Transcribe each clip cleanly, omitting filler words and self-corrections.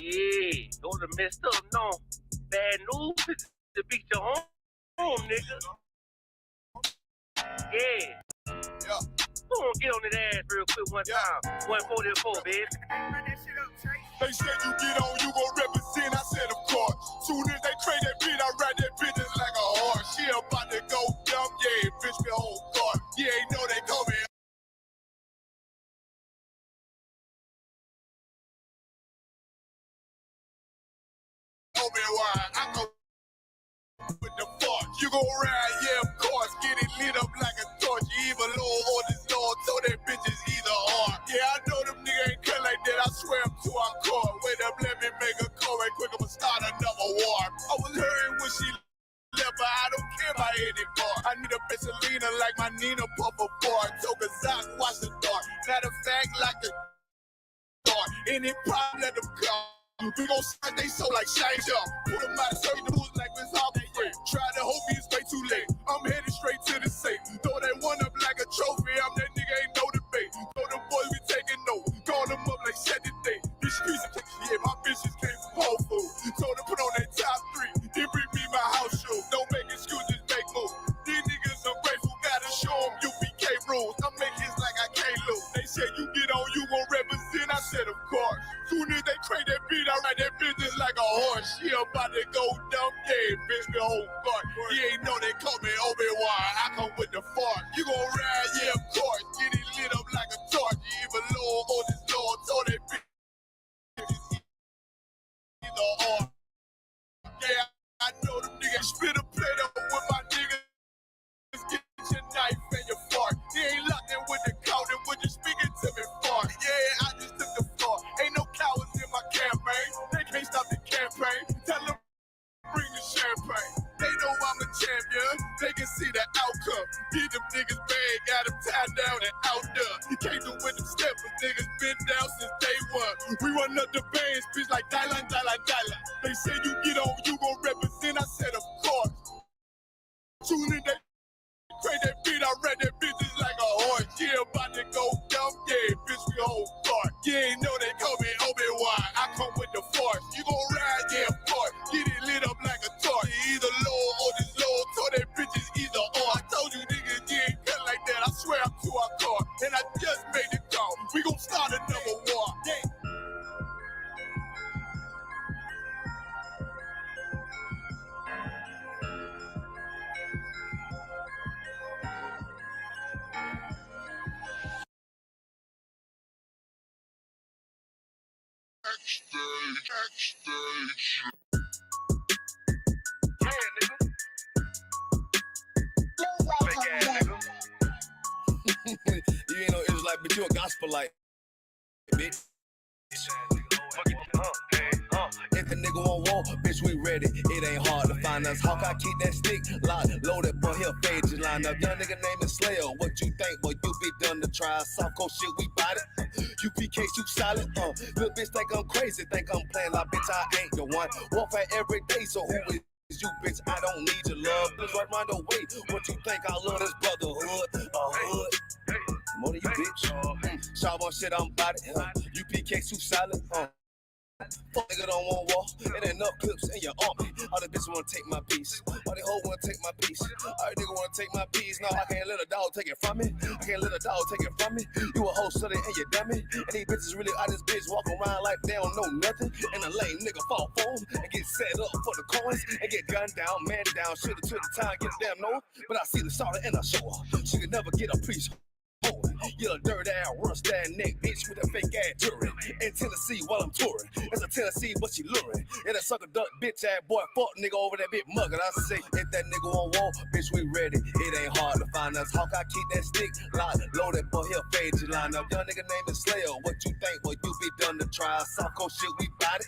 Yeah, those are messed up, no. Bad news to beat your home, nigga. Yeah. Go on, get on that ass real quick one time. 144, bitch. They said you get on, you gon' represent. I said, of course. Soon as they trade that beat, I ride that bitch just like a horse. She about to go dumb, yeah, bitch, me whole guard. Yeah, ain't know they coming. Obi-Wan, I go with the fuck. You gon' ride, yeah, of course. Get it lit up like a torch. You either low or this lord, so that bitch is either or. Yeah, I know them niggas ain't cut like that. I swear I'm too on court. Wait up, let me make a call right quick. I'ma start another war. I was hurting when she left, but I don't care about anymore. I need a bitch Selena like my Nina Puffer bar. Took a sock, watch the dark. Matter of fact, like the dark. Any problem, let them come. We gon' slide they so like shine jump. Put them out, serve the booze like Miss Harvey. Try to hope it's way too late. I'm headed straight to the safe. Throw that one up like a trophy. I'm that nigga, ain't no debate. Throw them boys, we taking note. Call them up like set the day. These streets, yeah, my bitches came from Whole Foods. Told them put on that top 3. Then bring me my house shoes. Don't make excuses, make moves. These niggas ungrateful, gotta show them UPK rules. I'm making hits like I can't lose. They said you get on, you gon' represent. I said, of course. Soon as they trade that beat, I ride that business like a horse. She about to go dumb, yeah, bitch, the whole guard. You ain't know they call me Obi-Wan, I come with the fart. You gon' ride, yeah, of course. Get it lit up like a torch. You even low on this lord, so that bitch is either or. Yeah, I know them niggas spit a plate up with my niggas. Get your knife and your fart. You ain't locked in with the counter when you speaking to me fart. Yeah, I just took the floor. Ain't no cowards in my campaign. They can't stop the campaign. Tell them bring the champagne. They know I'm a champion. They can see the outcome. Get them niggas bad, got them tied down and outdone. You can't do with them steppers. Niggas been down since day one. We run up the bands, bitch, like Dylan. They say you get on, you gon' represent. I said, of course. Soon as they trade that beat, I read that bitch just like a horse. Yeah, about to go dumb, yeah, bitch, we whole guard. You ain't know they call me Obi-Wan, I come with the force. You gon' ride, yeah, of course. Get it lit up like a torch. You either low or this low, so that bitch is either or. I told you niggas, you ain't cut like that. I swear I'm too hardcore. And I just made it call. We gon' start another war. Yeah. Backstage. Yeah, nigga. Fake ass nigga. You ain't no Israelite, but you a gospelite, bitch. If the nigga won't walk, bitch, we ready. It ain't hard to find us. Hawk, I keep that stick locked, loaded, boy, he'll fade you line up. Young nigga name is Slayer. What you think, boy? You be done to try. Soft cold shit, we bought it. UPK, you solid. Little bitch think I'm crazy, think I'm playing like bitch, I ain't the one. Warfare every day, so who is you, bitch? I don't need your love. Let's right round the way. What you think? I love this brotherhood. Hood. More than you, bitch. Sharp on shit, I'm about it. UPK, too solid. Fuck nigga don't want war. It ain't enough clips in your army. All the bitches wanna take my piece. All the hoes wanna take my piece. All the nigga wanna take my piece. No, I can't let a dog take it from me. I can't let a dog take it from me. You a hoe, study and you dummy. And these bitches really out this bitch walk around like they don't know nothing. And a lame nigga fall for them and get set up for the coins and get gunned down, man down. Should've took the time, get a damn no. But I see the solid and I show her. She could never get a piece. You're a dirt ass, rust ass neck bitch with a fake ass jewelry. In Tennessee while I'm touring. It's a Tennessee, but she luring. And a sucker duck bitch ass boy, fuck nigga over that bit mug. And I say, if that nigga won't walk, bitch, we ready. It ain't hard to find us. Hawk, I keep that stick locked, loaded, boy, he'll fade you line up. Young nigga name is Slayer. What you think, boy, you be done to try. Soft cold shit, we bout it.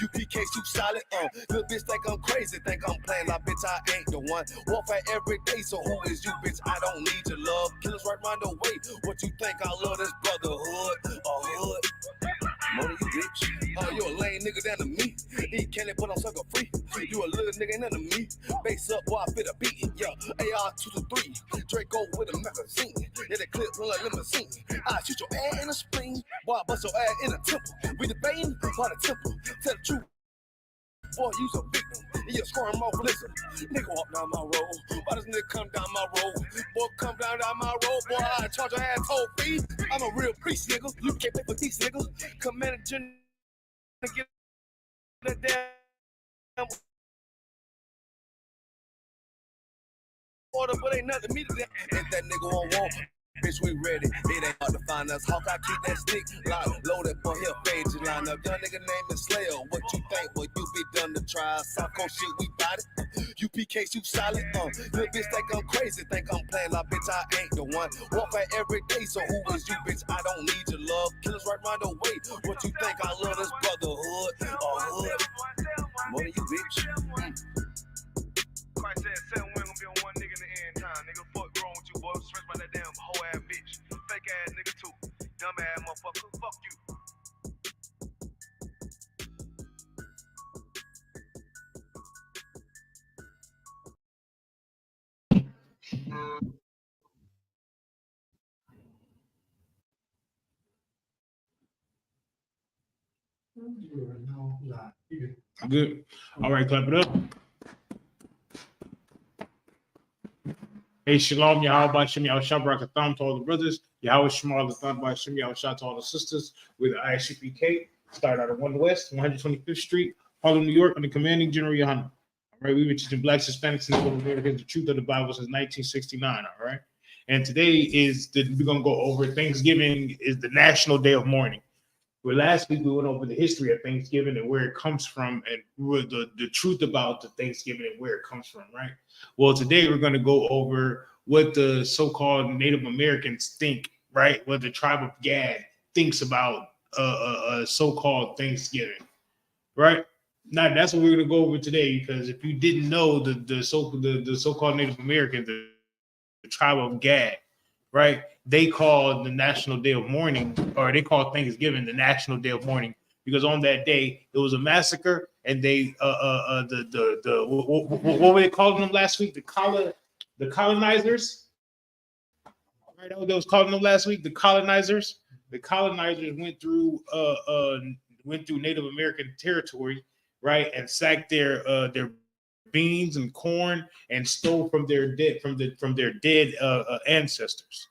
UPK, you solid. Little bitch think I'm crazy, think I'm playing like bitch, I ain't the one. Warfare every day, so who is you, bitch? I don't need your love. Killers right round the way. What you think? I love this brotherhood. Hood. Mourning, you bitch. You a lame nigga down to me. Eat candy, but I'm sucker free. You a little nigga, ain't nothing to me. Base up while I fit a beat. Yeah, AR 223. Draco with a magazine. Yeah, the clip run like limousine. I shoot your ass in the spleen. While I bust your ass in the temple. We debating by the temple. Tell the truth. Boy, you's a victim. You squirm off, listen. Nigga walk down my road. Why does nigga come down my road? Boy, come down my road. Boy, I charge your ass toll fee. I'm a real priest, nigga. You can't pay for these niggas. Commander General, get that damn order, but ain't nothing to me today. If that nigga won't want, bitch, we ready. It ain't hard to find us. Hawk, I keep that stick locked, loaded, boy, he'll fade you line up. Young nigga name is Slayer. What you think, boy, you be done to try. South Coast shit, we bout it. UPK, you solid, little bitch think I'm crazy, think I'm playing like bitch, I ain't the one. Walk out every day, so who is you, bitch? I don't need your love. Killers right round the way. What you think? I love this brotherhood or hood? More than you, bitch. Christ said 7 women gonna be on one nigga in the end time. Nigga, fuck wrong with you, boy. Stressed by that damn hoe ass bitch. Fake ass nigga too. Dumb ass motherfucker. Fuck you. Good. All right, clap it up. Hey, Shalom, Yahweh, Shem, Yahweh, Shabrak, to all the brothers. Yahweh, Shemal, the Thon, Shem, Yahweh, to all the sisters with Isupk. Start out of 1 West, 125th Street, Harlem, New York, under commanding General Yohanan. All right, we've been teaching Blacks, Hispanics, and Native Americans the truth of the Bible since 1969. All right, and today we're gonna go over Thanksgiving is the National Day of Mourning. Well, last week we went over the history of Thanksgiving and where it comes from and the truth about the Thanksgiving and where it comes from, right? Well, today we're going to go over what the so-called Native Americans think, right? What the tribe of Gad thinks about so-called Thanksgiving, right? Now that's what we're going to go over today, because if you didn't know, the so-called Native Americans, the tribe of Gad, right? They call the National Day of Mourning, or they call Thanksgiving the National Day of Mourning, because on that day it was a massacre, and they what were they calling them last week? The colonizers, right? That was calling them last week. The colonizers. The colonizers went through Native American territory, right, and sacked their beans and corn and stole from their dead ancestors.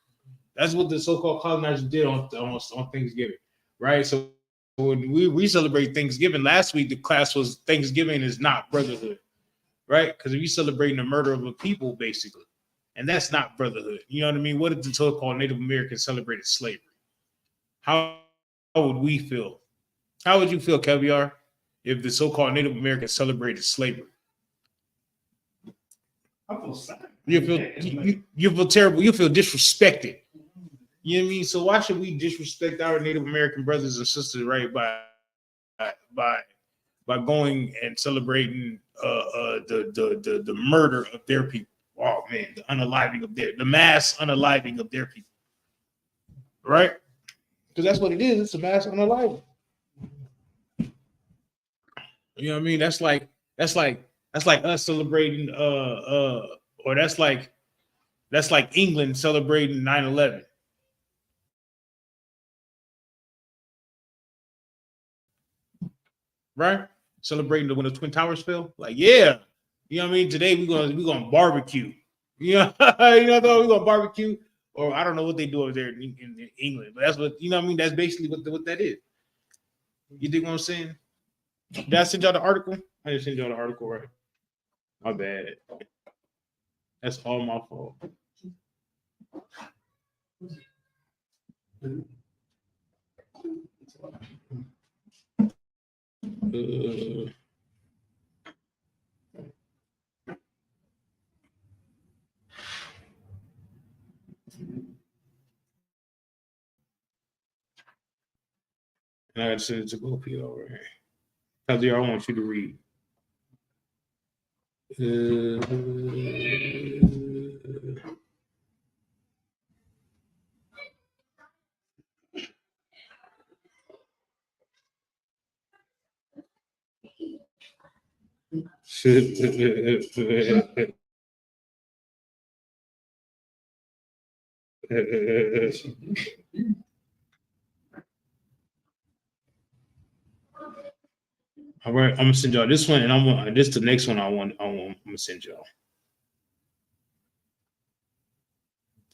That's what the so-called colonizers did on Thanksgiving, right? So when we celebrate Thanksgiving, last week the class was Thanksgiving is not brotherhood, right? Because we celebrating the murder of a people, basically, and that's not brotherhood. You know what I mean? What if the so-called Native Americans celebrated slavery? How would we feel? How would you feel, Caviar, if the so-called Native Americans celebrated slavery? I feel sad. You feel terrible. You feel disrespected. You know what I mean? So why should we disrespect our Native American brothers and sisters, right? By going and celebrating the murder of their people. Oh man, the mass unaliving of their people, right? Because that's what it is. It's a mass unaliving. You know what I mean? That's like us celebrating or that's like England celebrating 9/11. Right? Celebrating when the Twin Towers fell. Like, yeah. You know what I mean? Today we're gonna barbecue. You know, we're gonna barbecue, or I don't know what they do over there in England, but that's what you know what I mean. That's basically what that is. You dig what I'm saying? Did I send y'all the article? I just sent y'all the article, right? My bad. That's all my fault. And I gotta send it to both of you over here. Because I want you to read. All right, I'm gonna send y'all this one, and this the next one I'm gonna send y'all.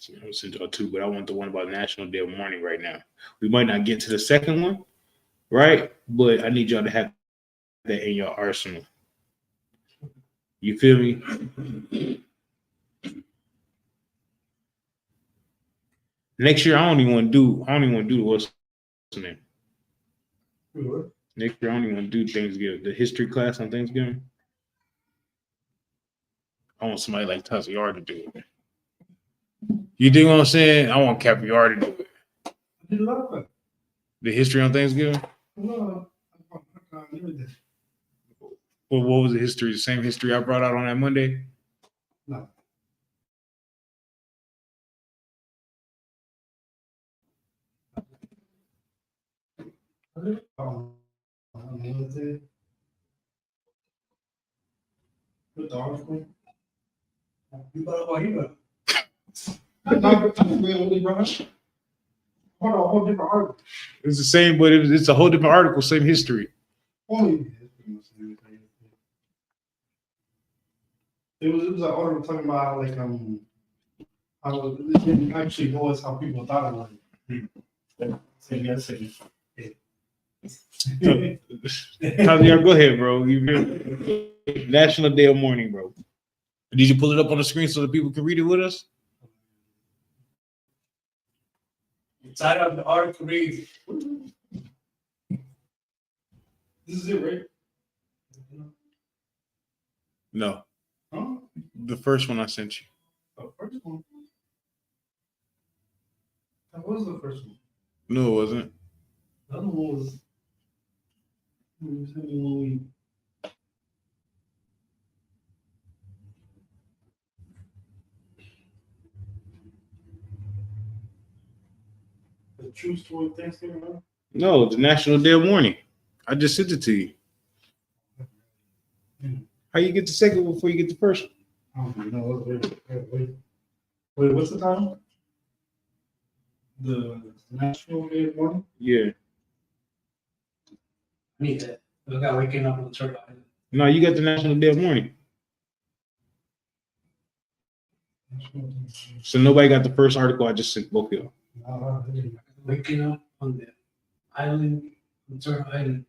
I'm gonna send y'all two, but I want the one about National Day of Mourning right now. We might not get to the second one, right? But I need y'all to have that in your arsenal. You feel me? Next year, I don't even want to do what's the name. What? Next year, I don't even want to do Thanksgiving, the history class on Thanksgiving. I want somebody like Tassiar to do it. You dig what I'm saying? I want Capriar to do it. I did a lot of that. The history on Thanksgiving? No, I never did. Well, what was the history? The same history I brought out on that Monday? No. With the article? You better what he better. Hold on, a whole different article. It's the same, but it's a whole different article, same history. Only it was an article talking about like how it didn't actually know us how people thought it was. So yes, Javier, go ahead, bro. National Day of Mourning, bro. Did you pull it up on the screen so that people can read it with us? Inside of the article reads. This is it, right? No. Huh? The first one I sent you. The first one. That was the first one. No, it wasn't. The other one was. The true story of Thanksgiving, right? No, the National Day of Mourning. I just sent it to you. How you get the second one before you get the first one? I don't know. Wait, what's the title? The National Day of Mourning? Yeah. I need that. I got waking up on the turtle island. No, you got the National Day of Mourning. So nobody got the first article I just sent both of y'all. Waking up on the island, on the turtle island.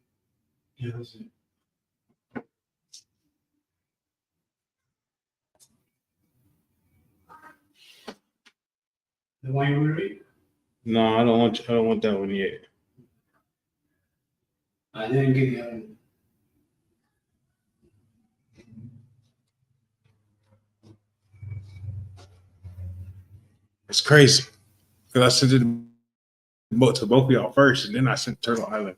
Yeah, that's it. The one you read? No, I don't want that one yet. I didn't get the other one. It's crazy. Because I sent it to both of y'all first, and then I sent Turtle Island.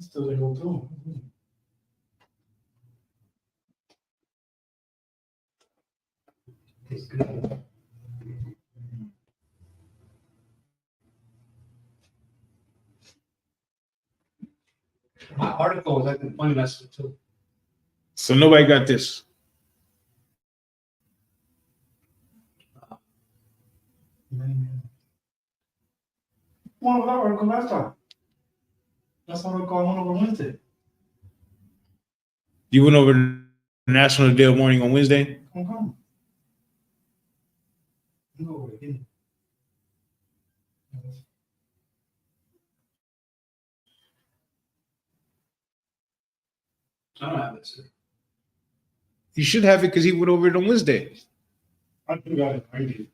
Still didn't go through. My article was like the funny message too. So nobody got this. One of our article last time. That's how we call one over Wednesday. You went over the National Day of Mourning on Wednesday? Okay. No, again. I don't have this. You should have it because he went over it on Wednesday. I do got it. I did.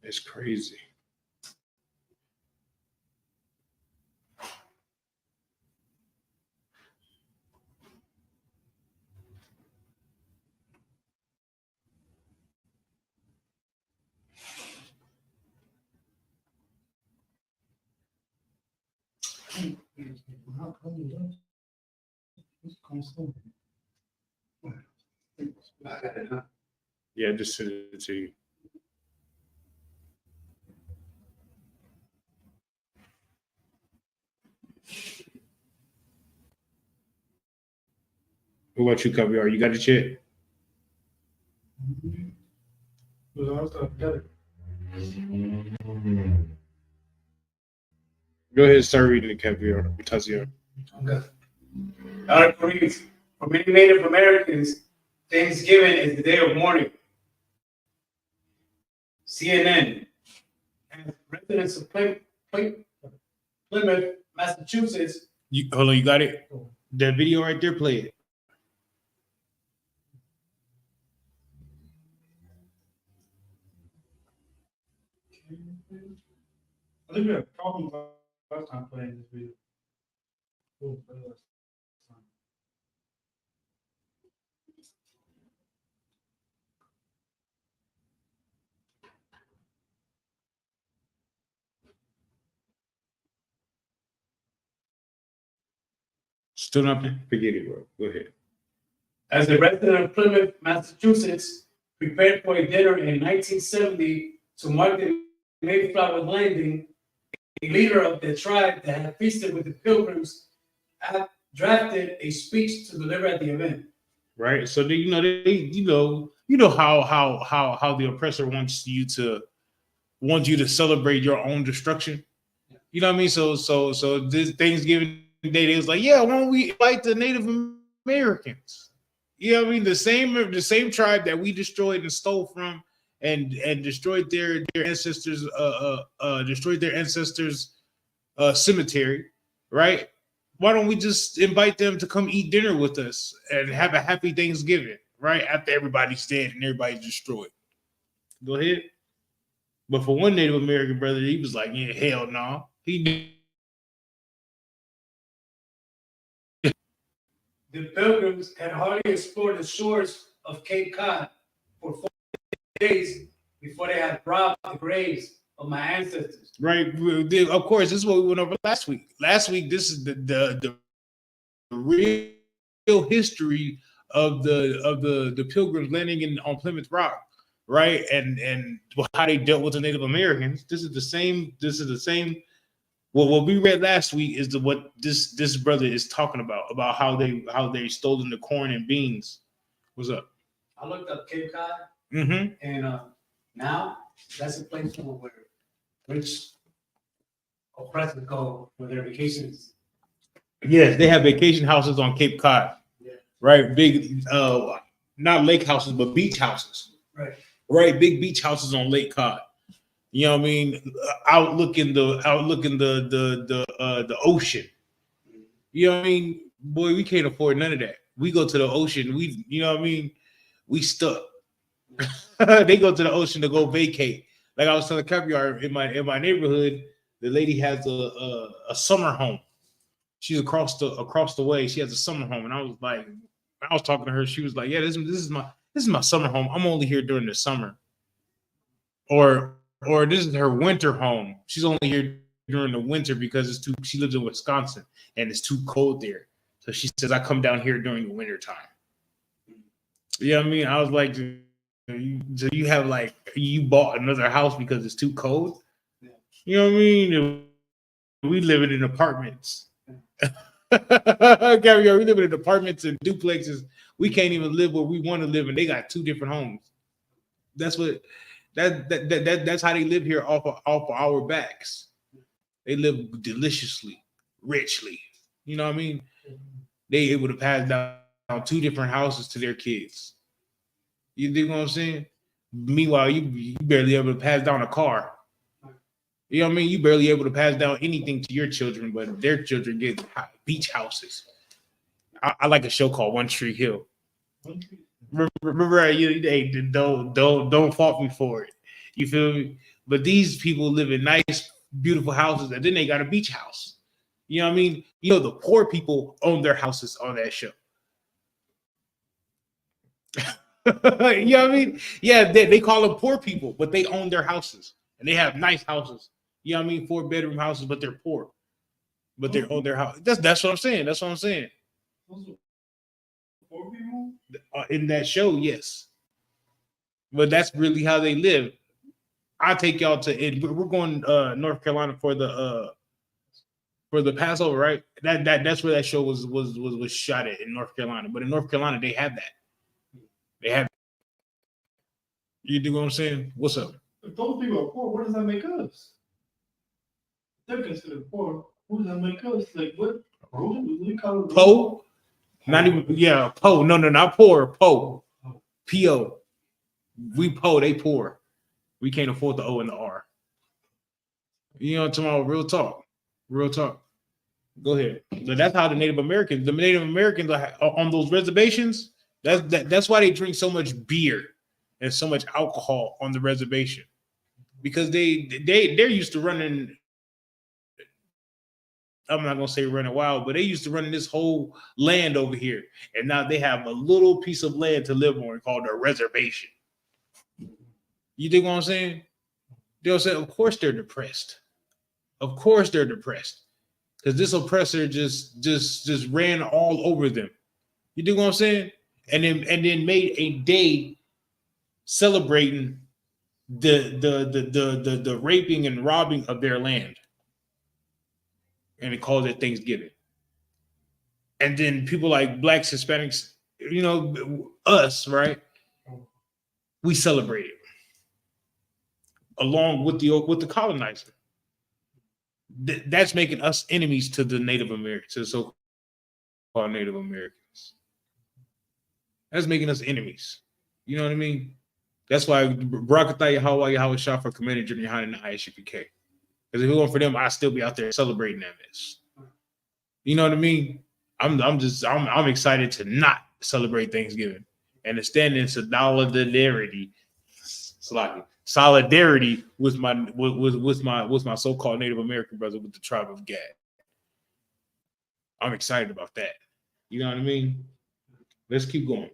It's crazy. Yeah, just send it to you. What about you, Caviar? You got it yet? Go ahead and start reading it, Caviar. Tazio. Okay. Article reads, for many Native Americans, Thanksgiving is the day of mourning. CNN and residents of Plymouth, Massachusetts. Hold on, you got it? That video right there, play it. I think we had problems last time playing this video. Still nothing? Forget it, bro. Go ahead. As a resident of Plymouth, Massachusetts, prepared for a dinner in 1970 to mark the Mayflower landing, a leader of the tribe that had feasted with the Pilgrims drafted a speech to deliver at the event. Right. So they, how the oppressor wants you to celebrate your own destruction. You know what I mean? So this Thanksgiving Day, they was like, yeah, why don't we invite the Native Americans? You know what I mean? The same tribe that we destroyed and stole from and destroyed their ancestors, cemetery, right? Why don't we just invite them to come eat dinner with us and have a happy Thanksgiving, right? After everybody's dead and everybody's destroyed. Go ahead. But for one Native American brother, he was like, yeah, hell no. The Pilgrims had hardly explored the shores of Cape Cod for 4 days before they had robbed the graves of my ancestors. Right. Of course, this is what we went over last week. Last week, this is the real history of the Pilgrims landing on Plymouth Rock, right? And how they dealt with the Native Americans. This is the same. Well, what we read last week is what this brother is talking about how they stolen the corn and beans. What's up? I looked up Cape Cod, Mm-hmm. and now that's a place where rich oppressors go for their vacations. Yes, they have vacation houses on Cape Cod. Yeah. Right, big not lake houses, but beach houses. Right, big beach houses on Lake Cod. You know what I mean? Outlooking the ocean. You know what I mean? Boy, we can't afford none of that. We go to the ocean. You know what I mean? We stuck. They go to the ocean to go vacate. Like I was telling Caviar, in my neighborhood, the lady has a summer home. She's across the way. She has a summer home, and I was talking to her. She was like, "Yeah, this is my summer home. I'm only here during the summer." Or this is her winter home. She's only here during the winter because she lives in Wisconsin and it's too cold there. So she says, I come down here during the winter time. You know what I mean? I was like, so you bought another house because it's too cold? You know what I mean? We live in apartments. Caviar, we live in apartments and duplexes. We can't even live where we want to live, and they got two different homes. That's how they live here off of our backs. They live deliciously, richly. You know what I mean? They able to pass down two different houses to their kids. You dig what I'm saying? Meanwhile, you barely able to pass down a car. You know what I mean? You barely able to pass down anything to your children, but their children get beach houses. I like a show called One Tree Hill. Remember, don't fault me for it. You feel me? But these people live in nice, beautiful houses, and then they got a beach house. You know what I mean? You know, the poor people own their houses on that show. You know what I mean? Yeah, they call them poor people, but they own their houses and they have nice houses. You know what I mean? 4-bedroom houses, but they're poor. but they own their house. That's what I'm saying. That's what I'm saying. In that show, yes. But that's really how they live. I'll take y'all to it. We're going North Carolina for the Passover, right? That's where that show was shot at in North Carolina. But in North Carolina, they have that. They have. You do what I'm saying? What's up? If those people are poor, what does that make us? They're considered poor. Who does that make us? Like what? Po? Not even. Yeah, po. No, not poor. Po. P-O. We po. They poor. We can't afford the O and the R. You know, tomorrow, real talk. Real talk. Go ahead. So that's how the Native Americans are on those reservations. That's why they drink so much beer and so much alcohol on the reservation, because they're used to running. I'm not gonna say running wild, but they used to running this whole land over here, and now they have a little piece of land to live on called a reservation. You dig what I'm saying? They'll say, of course they're depressed. Of course they're depressed. Because this oppressor just ran all over them. You dig what I'm saying? And then made a day celebrating the raping and robbing of their land. And they called it Thanksgiving. And then people like blacks, Hispanics, you know, us, right? We celebrate it. Along with the colonizer. That's making us enemies to the Native Americans, to the so-called Native Americans. That's making us enemies. You know what I mean? That's why Barakatah Yahweh Yahweh shot for Commander Junior High in the Isupk. Because if it weren't for them, I'd still be out there celebrating that mess. You know what I mean? I'm excited to not celebrate Thanksgiving and to stand in solidarity with my so-called Native American brother with the tribe of Gad. I'm excited about that. You know what I mean? Let's keep going.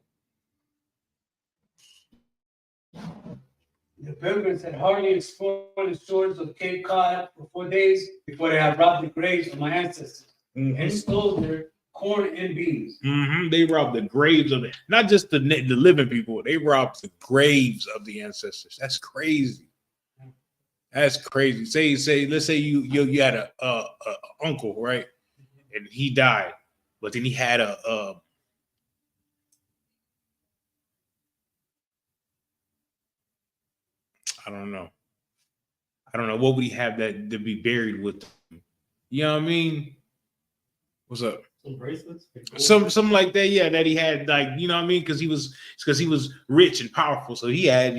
The Pilgrims had hardly explored the shores of Cape Cod for 4 days before they had robbed the graves of my ancestors and stole their corn and beans. They robbed the graves of it, not just the living people. They robbed the graves of the ancestors. That's crazy. That's crazy. Let's say you had a uncle, right, and he died, but then he had a I don't know what would he have that to be buried with him? You know what I mean? What's up? Some bracelets, something like that, yeah. That he had, like, you know what I mean, because he was rich and powerful, so he had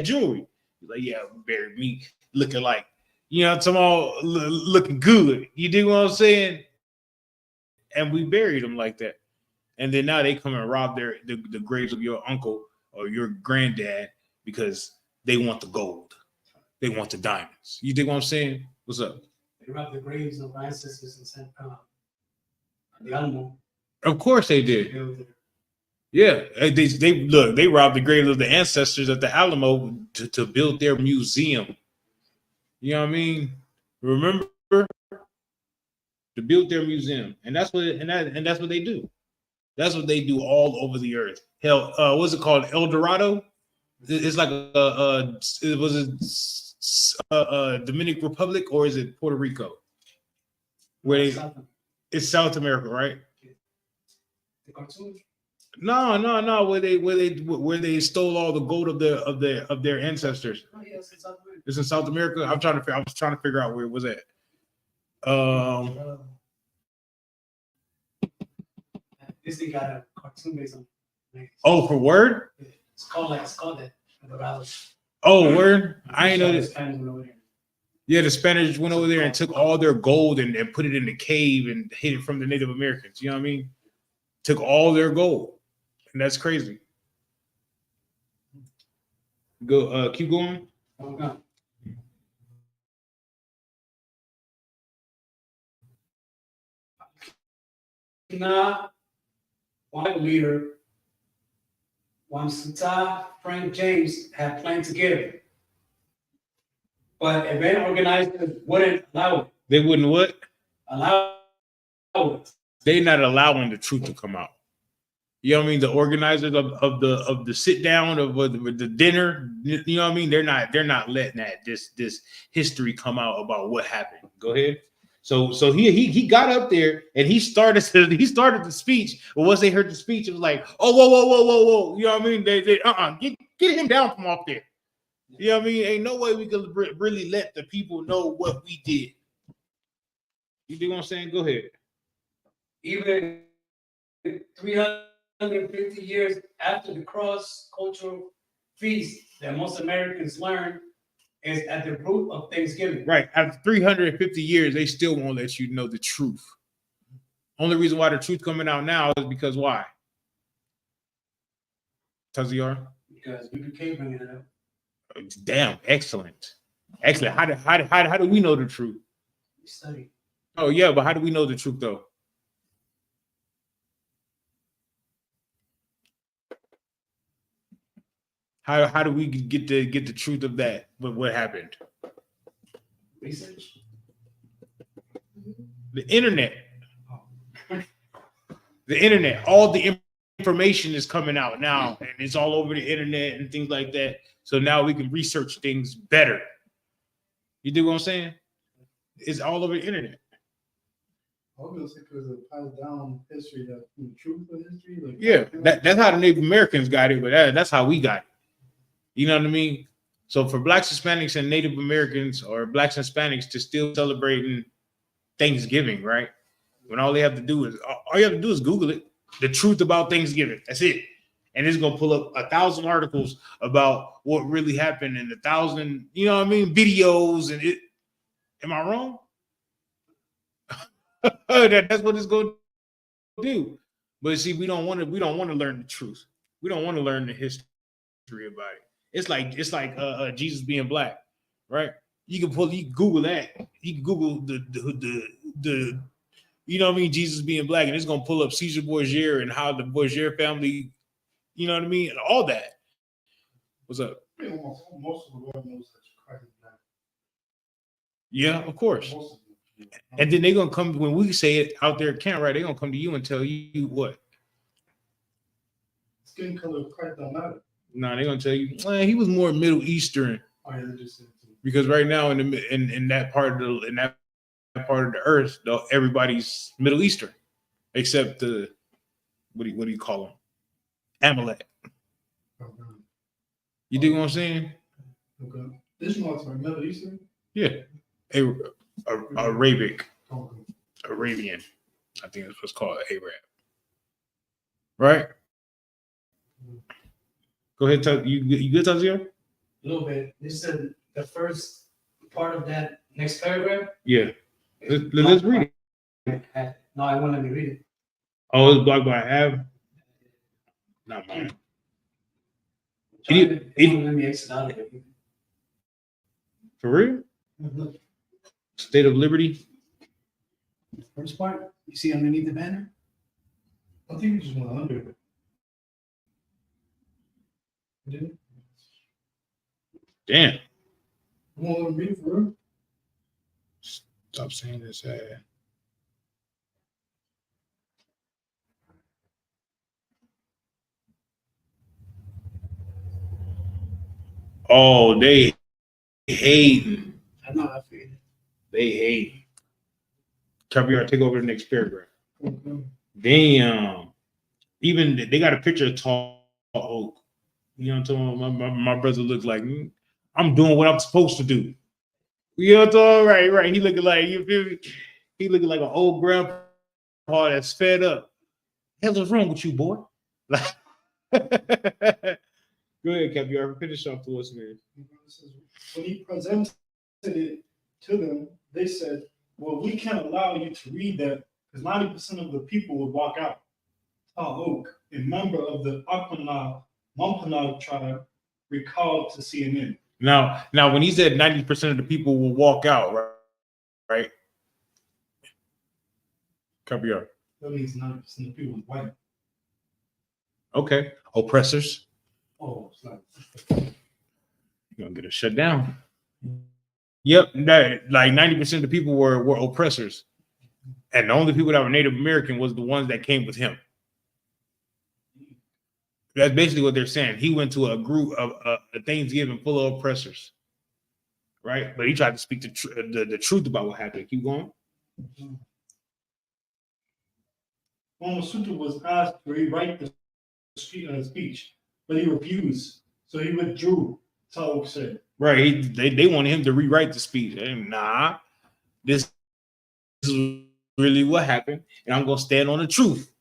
jewelry. He's like, yeah, bury me looking like, you know, some all looking good. You dig what I'm saying? And we buried him like that. And then now they come and rob the graves of your uncle or your granddad because they want the gold, they want the diamonds. You dig what I'm saying? What's up? They robbed the graves of our ancestors in San Pedro. The Alamo. Of course they did. Yeah, they robbed the graves of the ancestors at the Alamo to build their museum. You know what I mean? Remember, to build their museum, and that's what that's what they do. That's what they do all over the earth. Hell, what's it called? El Dorado. It's like Dominican Republic, or is it Puerto Rico? Where it's South America, right? The cartoon? No. Where they stole all the gold of their ancestors. Oh, yeah, it's in South America. It's in South America. I was trying to figure out where it was at. Disney got a cartoon based on. Oh, for Word? It's called that. Oh, Word? I ain't know this. Over there. Yeah, the Spanish went over there and took all their gold and put it in the cave and hid it from the Native Americans. You know what I mean? Took all their gold. And that's crazy. Go, keep going. Okay. Now, one leader, Wamsuta Frank James had planned to give, but event organizers wouldn't allow it. They wouldn't what? Allow They're not allowing the truth to come out. You know what I mean? The organizers of the sit down of the dinner, you know what I mean? They're not letting this history come out about what happened. Go ahead. So he got up there and he started the speech. But once they heard the speech, it was like, oh, whoa. You know what I mean? They get him down from off there. You know what I mean? Ain't no way we could really let the people know what we did. You dig what I'm saying? Go ahead. Even 350 years after the cross-cultural feast that most Americans learn is at the root of Thanksgiving. Right. After 350 years, they still won't let you know the truth. Only reason why the truth coming out now is because why? Taziar? Because we became bringing it up. Damn, excellent. How do we know the truth? We study. Oh yeah, but how do we know the truth though? How do we get the truth of that? What happened? Research. The internet. The internet. All the information is coming out now, and it's all over the internet and things like that. So now we can research things better. You dig what I'm saying? It's all over the internet. I was gonna say because it passed down history, that truth of history. Like, Yeah, that's how the Native Americans got it, but that's how we got it. You know what I mean? So for Blacks, Hispanics, and Native Americans, or Blacks and Hispanics, to still celebrating Thanksgiving, right? When all you have to do is Google it, the truth about Thanksgiving. That's it, and it's gonna pull up 1,000 articles about what really happened and 1,000, you know what I mean, videos. And it. Am I wrong? That's what it's gonna do. But see, we don't want to learn the truth. We don't want to learn the history about it. It's like Jesus being black, right? You can Google that. You can Google the you know what I mean, Jesus being black, and it's gonna pull up Caesar Borgia and how the Borgia family, you know what I mean, and all that. What's up? Most of the world knows that Christ is black. Yeah, of course. And then they're gonna come when we say it out there at camp, right? They're gonna come to you and tell you what? Skin color of Christ don't matter. No, they're gonna tell you he was more Middle Eastern. Oh, yeah, they just said it too. Because right now in that part of the earth, though, everybody's Middle Eastern, except the what do you call them? Amalek. Okay. You dig what I'm saying? Okay. This one's like Middle Eastern? Yeah. Arabic. Okay. Arabian. I think that's what's called Arab. Right? Go ahead, you good, Tazio? A little bit. This is the first part of that next paragraph. Yeah. Let's read it. No, I won't let me read it. Oh, it's blocked by half? Not mine. Let me exit out of it. For real? Look, State of Liberty? first part, you see underneath the banner? I think we just went under it. Didn't it? Damn. You want to let me read it for real? Stop saying this. Oh, they hating. I know, I figured. They hate. Caviar, take over the next paragraph. Okay. Damn. Even they got a picture of Tall Oak. You know what I'm talking about? My brother looks like I'm doing what I'm supposed to do. You know what I'm talking about? Right. He looking like, you feel me? He looking like an old grandpa that's fed up. Hell, what's wrong with you, boy? Like, go ahead, Caviar. Finish off to us, man. When he presented it to them, they said, well, we can't allow you to read that because 90% of the people would walk out. Tall Oak, a member of the Wampanoag tribe, recalled to CNN. Now, when he said 90% of the people will walk out, right? Caviar. That means 90% of people is white. Okay. Oppressors. Oh, it's like You're gonna get it shut down. Yep, like 90% of the people were oppressors. And the only people that were Native American was the ones that came with him. That's basically what they're saying. He went to a group of a Thanksgiving full of oppressors, right? But he tried to speak the truth about what happened. Keep going. Momosutu was asked to rewrite the speech, but he refused. So he withdrew, Taok said. Right. They wanted him to rewrite the speech. And nah, this is really what happened, and I'm gonna stand on the truth.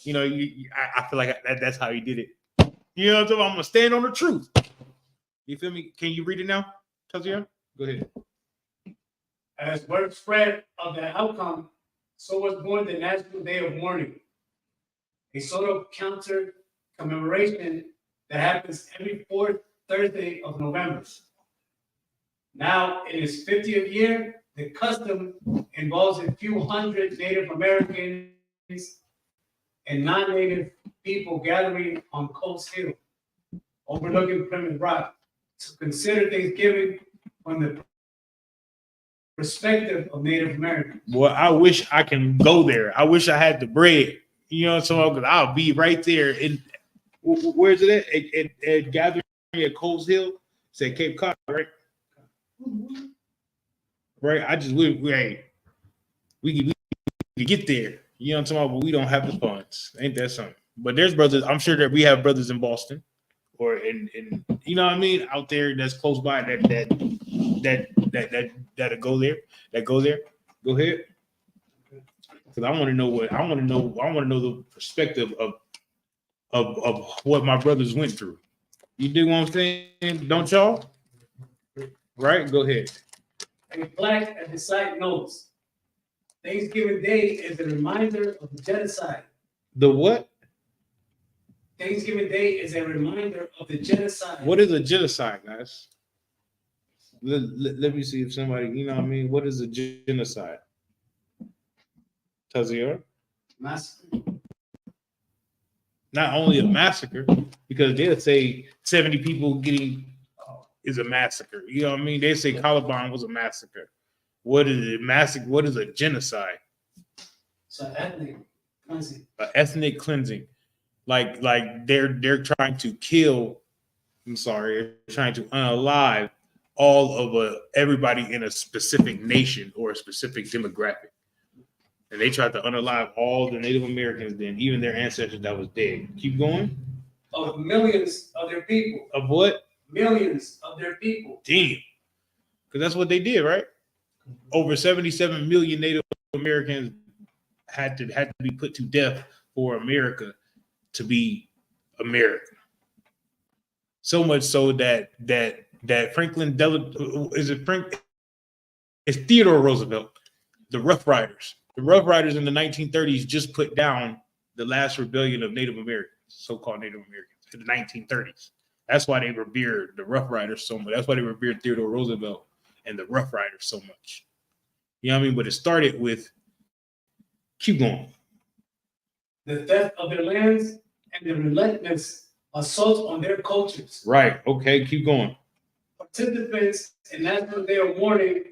You know, I feel like that's how he did it. You know what I'm talking about? I'm gonna stand on the truth. You feel me? Can you read it now, Tazia? Go ahead. As word spread of the outcome, so was born the National Day of Mourning, a sort of counter commemoration that happens every fourth Thursday of November. Now, in its 50th year, the custom involves a few hundred Native Americans and non-Native people gathering on Coast Hill, overlooking Plymouth Rock, to consider Thanksgiving from the perspective of Native Americans. Well, I wish I can go there. I wish I had the bread. You know, so because I'll be right there. In where's it at gathering at Coles Hill? It's at Cape Cod, right? Right. I just we can get there. You know what I'm talking about? But we don't have the funds. Ain't that something? But there's brothers. I'm sure that we have brothers in Boston, or in you know what I mean, out there that's close by that go there. That go there. Go ahead. Because I want to know the perspective of what my brothers went through. You dig what I'm saying? Don't y'all? Right? Go ahead. A plaque at the site notes, Thanksgiving Day is a reminder of the genocide. The what? Thanksgiving Day is a reminder of the genocide. What is a genocide, guys? Let me see if somebody, you know what I mean? What is a genocide? Tazier? Massacre. Not only a massacre, because they'll say 70 people getting is a massacre. You know what I mean? They say Columbine was a massacre. What is it? Massacre? What is a genocide? So ethnic cleansing. Ethnic cleansing. Like they're trying to kill. I'm sorry, they're trying to unalive all of everybody in a specific nation or a specific demographic. And they tried to unalive all the Native Americans, then even their ancestors that was dead. Keep going. Of millions of their people. Of what? Millions of their people. Damn. Because that's what they did, right? Over 77 million Native Americans had to be put to death for America to be America. So much so that Franklin it's Theodore Roosevelt, the Rough Riders. The Rough Riders in the 1930s just put down the last rebellion of Native Americans, so-called Native Americans, in the 1930s. That's why they revered the Rough Riders so much. That's why they revered Theodore Roosevelt and the Rough Riders so much. You know what I mean? But it started with, keep going. The theft of their lands and the relentless assault on their cultures. Right. Okay. Keep going. Participants in National Day of Mourning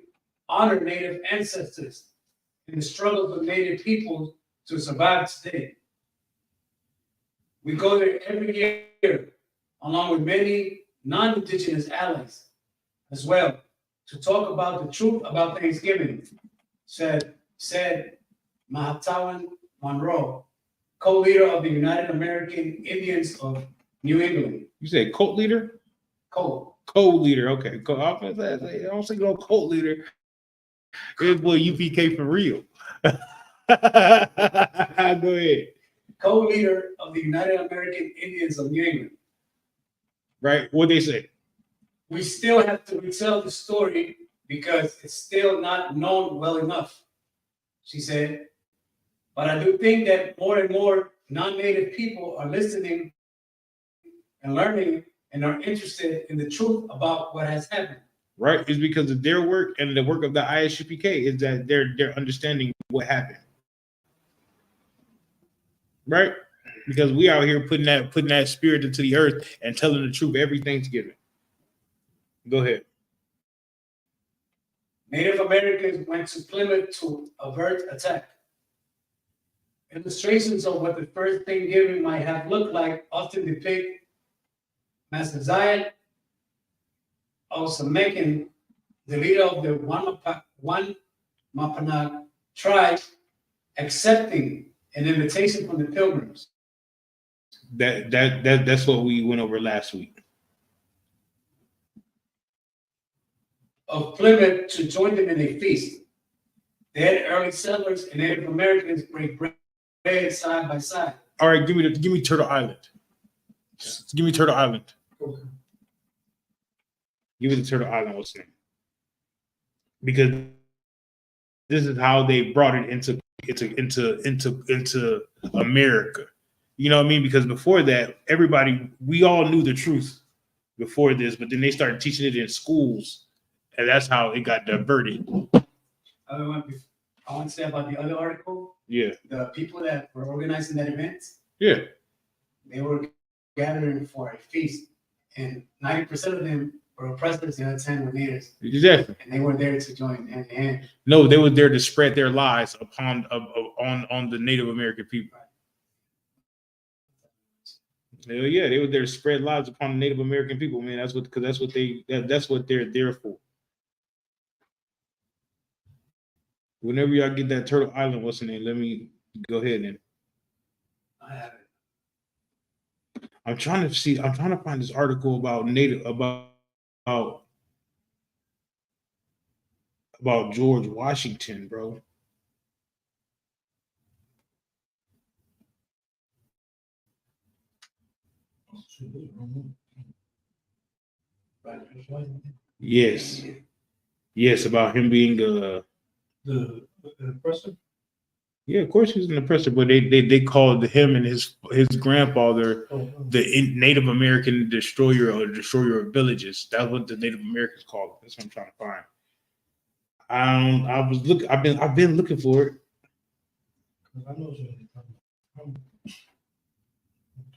honor Native ancestors and the struggles of Native people to survive today. We go there every year, along with many non-Indigenous allies as well, to talk about the truth about Thanksgiving, said Mahatawan Monroe, co-leader of the United American Indians of New England. You say cult leader? Co-leader. Okay. I don't say no cult leader. It's boy UPK for real. Go ahead. Co-leader of the United American Indians of New England. Right. What they say? We still have to retell the story because it's still not known well enough, she said. But I do think that more and more non-Native people are listening and learning and are interested in the truth about what has happened. Right. It's because of their work and the work of the ISUPK is that they're understanding what happened. Right? Because we out here putting that spirit into the earth and telling the truth every Thanksgiving. Go ahead. Native Americans went to Plymouth to avert attack. Illustrations of what the first Thanksgiving might have looked like often depict Massasoit Osamakin, the leader of the Wampanoag tribe, accepting an invitation from the Pilgrims. That's what we went over last week. Of Plymouth to join them in a feast. Then early settlers and Native Americans break bread side by side. All right, give me Turtle Island. Give me Turtle Island. Okay. Give me the Turtle Island. What's name? Because this is how they brought it into America. You know what I mean? Because before that, we all knew the truth before this, but then they started teaching it in schools, and that's how it got diverted. I want to say about the other article. Yeah. The people that were organizing that event. Yeah. They were gathering for a feast, and 90% of them were oppressors, the other 10 were natives. Exactly. And they were there to join hand in hand. No, they were there to spread their lies on the Native American people. Hell yeah, they were there to spread lies upon the Native American people, man. That's what they're there for. Whenever y'all get that Turtle Island, what's the name? Let me go ahead and I have it. I'm trying to find this article about George Washington, bro. Yes, about him being The oppressor? yeah, of course he was an oppressor, but they called him and his grandfather the Native American destroyer or destroyer of villages. That's what the Native Americans called him. That's what I'm trying to find. I've been looking for it. I know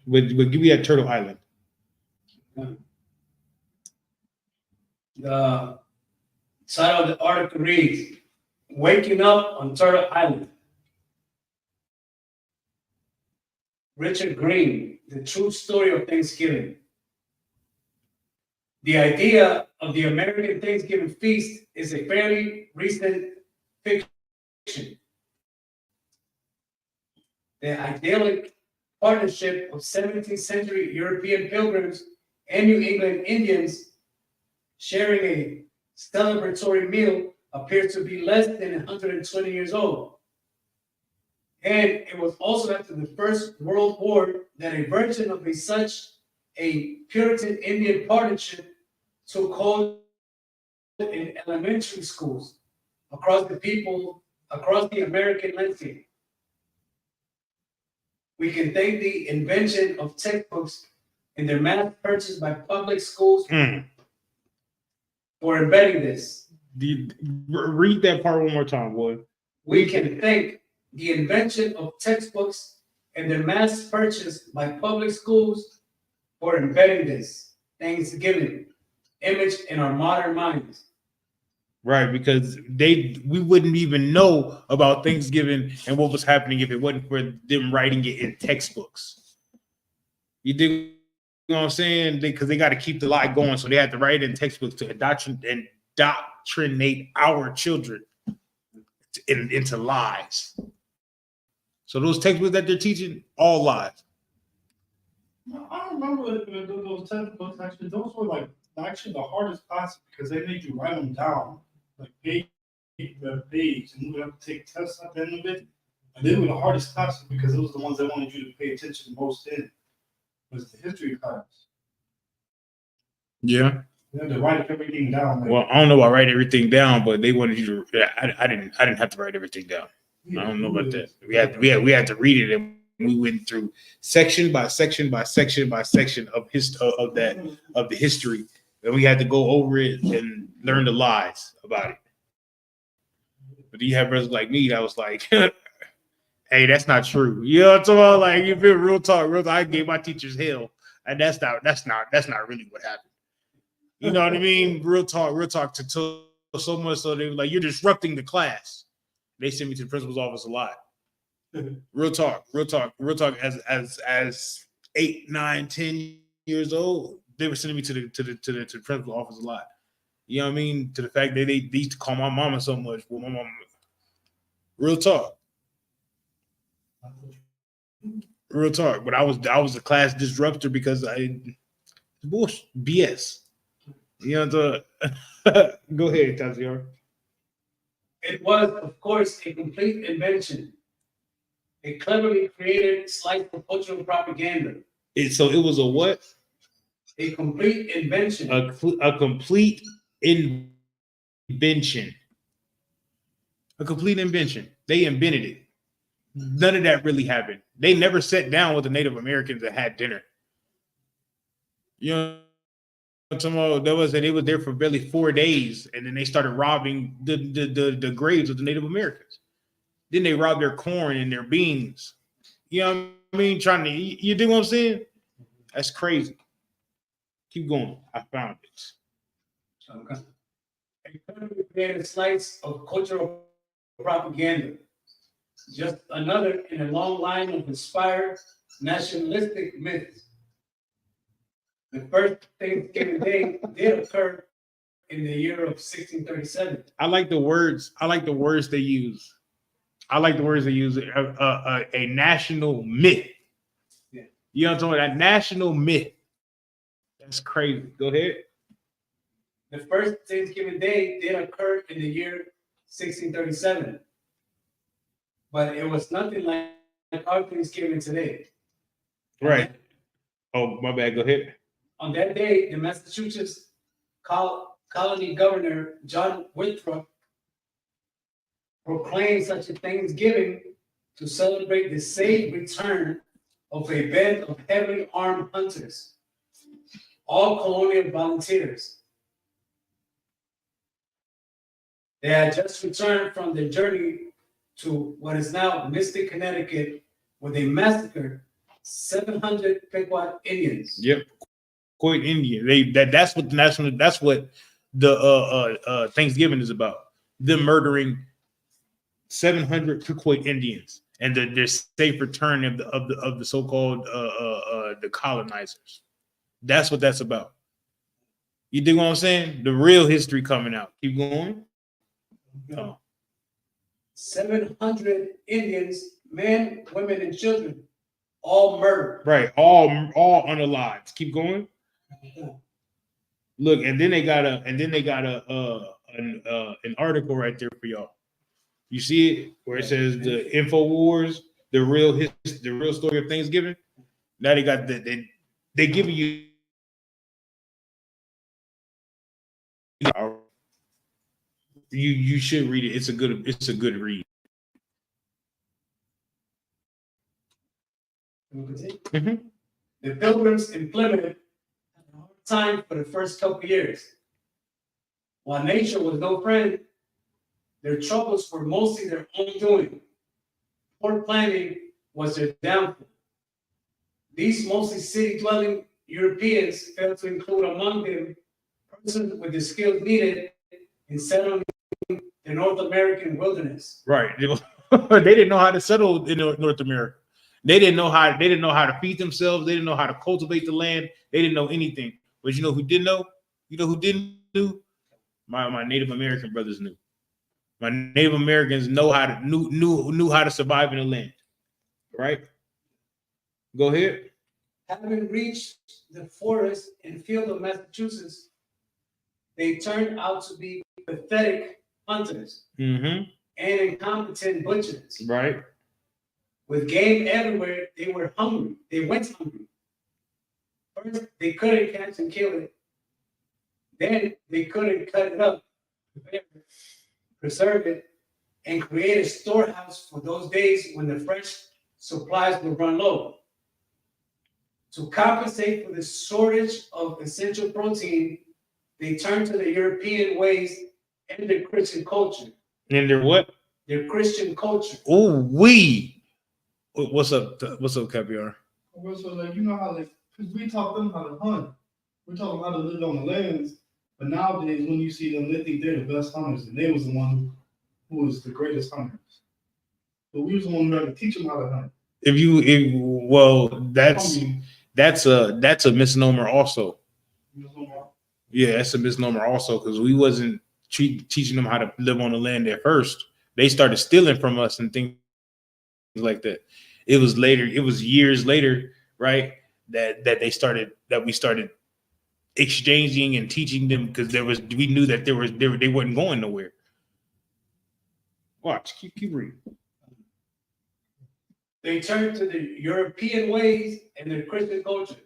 But give me that Turtle Island. The title of the article reads, "Waking Up on Turtle Island." Richard Green, The True Story of Thanksgiving. The idea of the American Thanksgiving feast is a fairly recent fiction. The idyllic partnership of 17th century European pilgrims and New England Indians sharing a celebratory meal appears to be less than 120 years old. And it was also after the First World War that a version of such a Puritan Indian partnership took hold in elementary schools across the American landscape. We can thank the invention of textbooks and their mass purchase by public schools for embedding this. Read that part one more time, boy. We can thank the invention of textbooks and their mass purchase by public schools for embedding this Thanksgiving image in our modern minds. Right, because we wouldn't even know about Thanksgiving and what was happening if it wasn't for them writing it in textbooks. You dig what I'm saying? Because they got to keep the lie going, so they had to write it in textbooks to indoctrinate our children into lies. So those textbooks that they're teaching, all lies. I remember those textbooks. Actually, those were like actually the hardest classes because they made you write them down, like page, and you would have to take tests at the end of it. And they were the hardest classes because those were the ones that wanted you to pay attention most in. Was the history class. Yeah. You had to write everything down. Like, Well, I don't know about write everything down, but they wanted you to. I didn't have to write everything down. I don't know about that. We had to read it, and we went through section by section by section by section of the history, and we had to go over it and learn the lies about it. But you have brothers like me that was like, "Hey, that's not true." You know what I'm talking about? Like, you feel real talk. I gave my teachers hell, and that's not really what happened. You know what I mean? Real talk to so much so they were like, "You're disrupting the class." They sent me to the principal's office a lot. Real talk. As 8, 9, 10 years old, they were sending me to the principal's office a lot. You know what I mean? To the fact that they used to call my mama so much. Well, my mama. Real talk. Real talk. But I was a class disruptor because bullshit, BS. You know what? Go ahead, Taziar. It was, of course, a complete invention. A cleverly created slice of cultural propaganda. So it was a what? A complete invention. A complete invention. A complete invention. They invented it. None of that really happened. They never sat down with the Native Americans and had dinner. You know, they was there for barely 4 days, and then they started robbing the graves of the Native Americans. Then they robbed their corn and their beans. You know what I mean? You do what I'm saying? That's crazy. Keep going. I found it. Okay. A cleverly created slice of cultural propaganda. Just another in a long line of inspired nationalistic myths. The first Thanksgiving Day did occur in the year of 1637. I like the words they use. A national myth. Yeah. You know what I'm talking about? That national myth. That's crazy. Go ahead. The first Thanksgiving Day did occur in the year 1637. But it was nothing like our Thanksgiving today. Right. Oh, my bad. Go ahead. On that day, the Massachusetts colony governor, John Winthrop, proclaimed such a Thanksgiving to celebrate the safe return of a band of heavily armed hunters, all colonial volunteers. They had just returned from their journey to what is now Mystic, Connecticut, where they massacred 700 Pequot Indians. Yep. Quite Indian. That's what the Thanksgiving is about. Them murdering 700 Pequot Indians and their safe return of the so-called the colonizers. That's what that's about. You dig what I'm saying? The real history coming out. Keep going. Oh. 700 Indians, men, women, and children, all murdered. Right, all unalived. Keep going. Look, and then they got an article right there for y'all. You see it where it says the InfoWars, the real story of Thanksgiving. Now they got they giving you. You should read it. It's a good read. Mm-hmm. The Pilgrims in Plymouth had a hard time for the first couple of years. While nature was no friend, their troubles were mostly their own doing. Poor planning was their downfall. These mostly city-dwelling Europeans failed to include among them persons with the skills needed in settling the North American wilderness. Right. They didn't know how to settle in North America. They didn't know how to feed themselves. They didn't know how to cultivate the land. They didn't know anything. But you know who did know? You know who didn't know? My Native American brothers knew. My Native Americans knew how to survive in the land. Right? Go ahead. Having reached the forest and field of Massachusetts, they turned out to be pathetic hunters and incompetent butchers. Right. With game everywhere, they were hungry. They went hungry. First, they couldn't catch and kill it. Then they couldn't cut it up, preserve it, and create a storehouse for those days when the fresh supplies would run low. To compensate for the shortage of essential protein, they turned to the European ways and their Christian culture. And their what? Their Christian culture. Oh, what's up, Caviar? Well, so like you know how like because we taught them how to hunt, we taught them how to live on the lands. But nowadays, when you see them, they think they're the best hunters, and they was the one who was the greatest hunters. But we was the one who had to teach them how to hunt. That's a misnomer also. Yeah, that's a misnomer also, because we wasn't teaching them how to live on the land at first. They started stealing from us and things like that. It was later, it was years later, right? That we started exchanging and teaching them, because we knew that they weren't going nowhere. Watch, keep reading. They turned to the European ways and their Christian culture.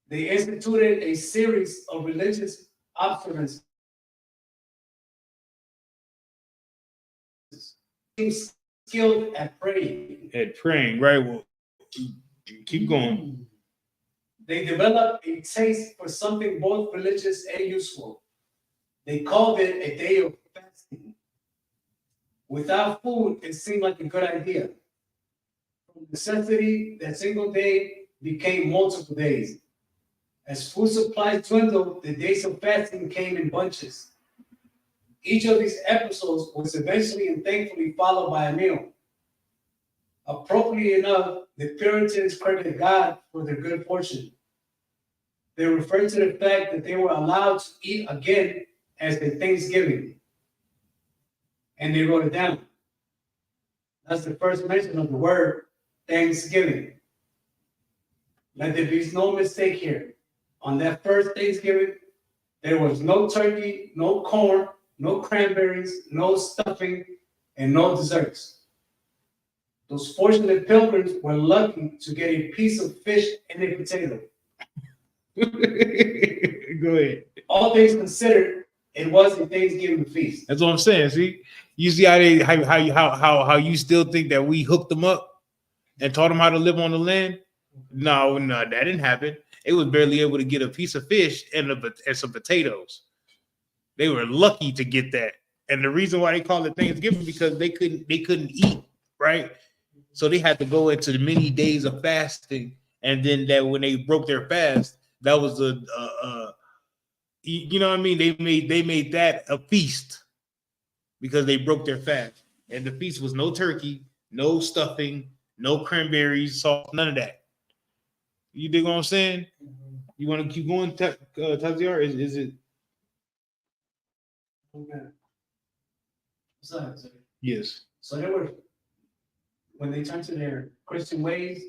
They instituted a series of religious observances, skilled at praying. Right? Well, keep going. They developed a taste for something both religious and useful. They called it a day of fasting. Without food, it seemed like a good idea. From necessity, that single day became multiple days. As food supplies dwindled, the days of fasting came in bunches. Each of these episodes was eventually and thankfully followed by a meal. Appropriately enough, the Puritans credited God for their good fortune. They referred to the fact that they were allowed to eat again as a Thanksgiving. And they wrote it down. That's the first mention of the word Thanksgiving. Let there be no mistake here. On that first Thanksgiving, there was no turkey, no corn, no cranberries, no stuffing, and no desserts. Those fortunate pilgrims were lucky to get a piece of fish and a potato. Go ahead. All things considered, it was a Thanksgiving feast. That's what I'm saying. See, you see how you still think that we hooked them up and taught them how to live on the land? No, that didn't happen. They was barely able to get a piece of fish and some potatoes. They were lucky to get that. And the reason why they call it Thanksgiving, because they couldn't eat, right? So they had to go into the many days of fasting, and then that when they broke their fast, that was you know what I mean? They made that a feast because they broke their fast. And the feast was no turkey, no stuffing, no cranberries, sauce, none of that. You dig what I'm saying? You want to keep going, Taziar? Is it? Okay. Yes. So they were, when they turned to their Christian ways,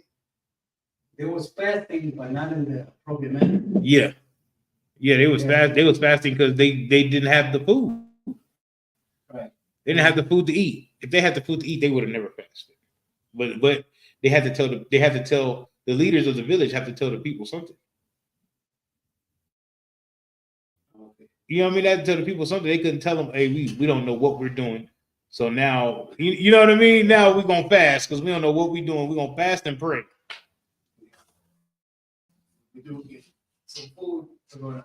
there was fasting, but not in the appropriate manner. Yeah. They was fasting because they didn't have the food. Right. They didn't have the food to eat. If they had the food to eat, they would have never fasted. But they had to tell the leaders of the village have to tell the people something. Okay. You know what I mean? They had to tell the people something. They couldn't tell them, hey, we don't know what we're doing. So now, you know what I mean? Now we're going to fast because we don't know what we're doing. We're going to fast and pray. We do get some food to go to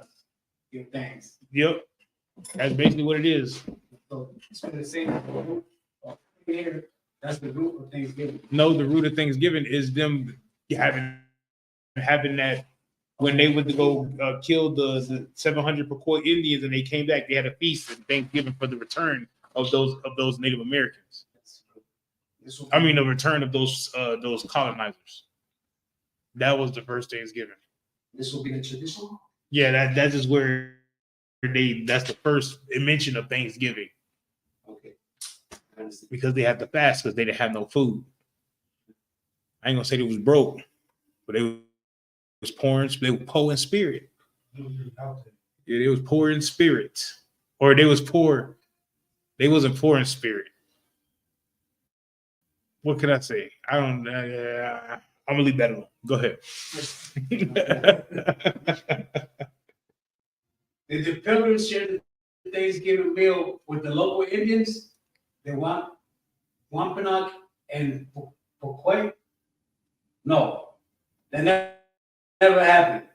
give thanks. Yep. That's basically what it is. So it's been the same here. That's the root of Thanksgiving. No, the root of Thanksgiving is them having that when they went to go kill the 700 Pequot Indians and they came back, they had a feast and Thanksgiving for the return of those Native Americans. I mean, the return of those colonizers. That was the first Thanksgiving. This will be the tradition. Yeah, that is where that's the first mention of Thanksgiving. Okay. Because they had to fast because they didn't have no food. I ain't gonna say they was broke, but they was poor in spirit. Yeah, they was poor in spirit. Or they was poor. They wasn't poor in spirit. What can I say? I don't I'm gonna leave that alone. Go ahead. Did the pilgrims share the Thanksgiving meal with the local Indians, the Wampanoag and Pequot? No, that never happened.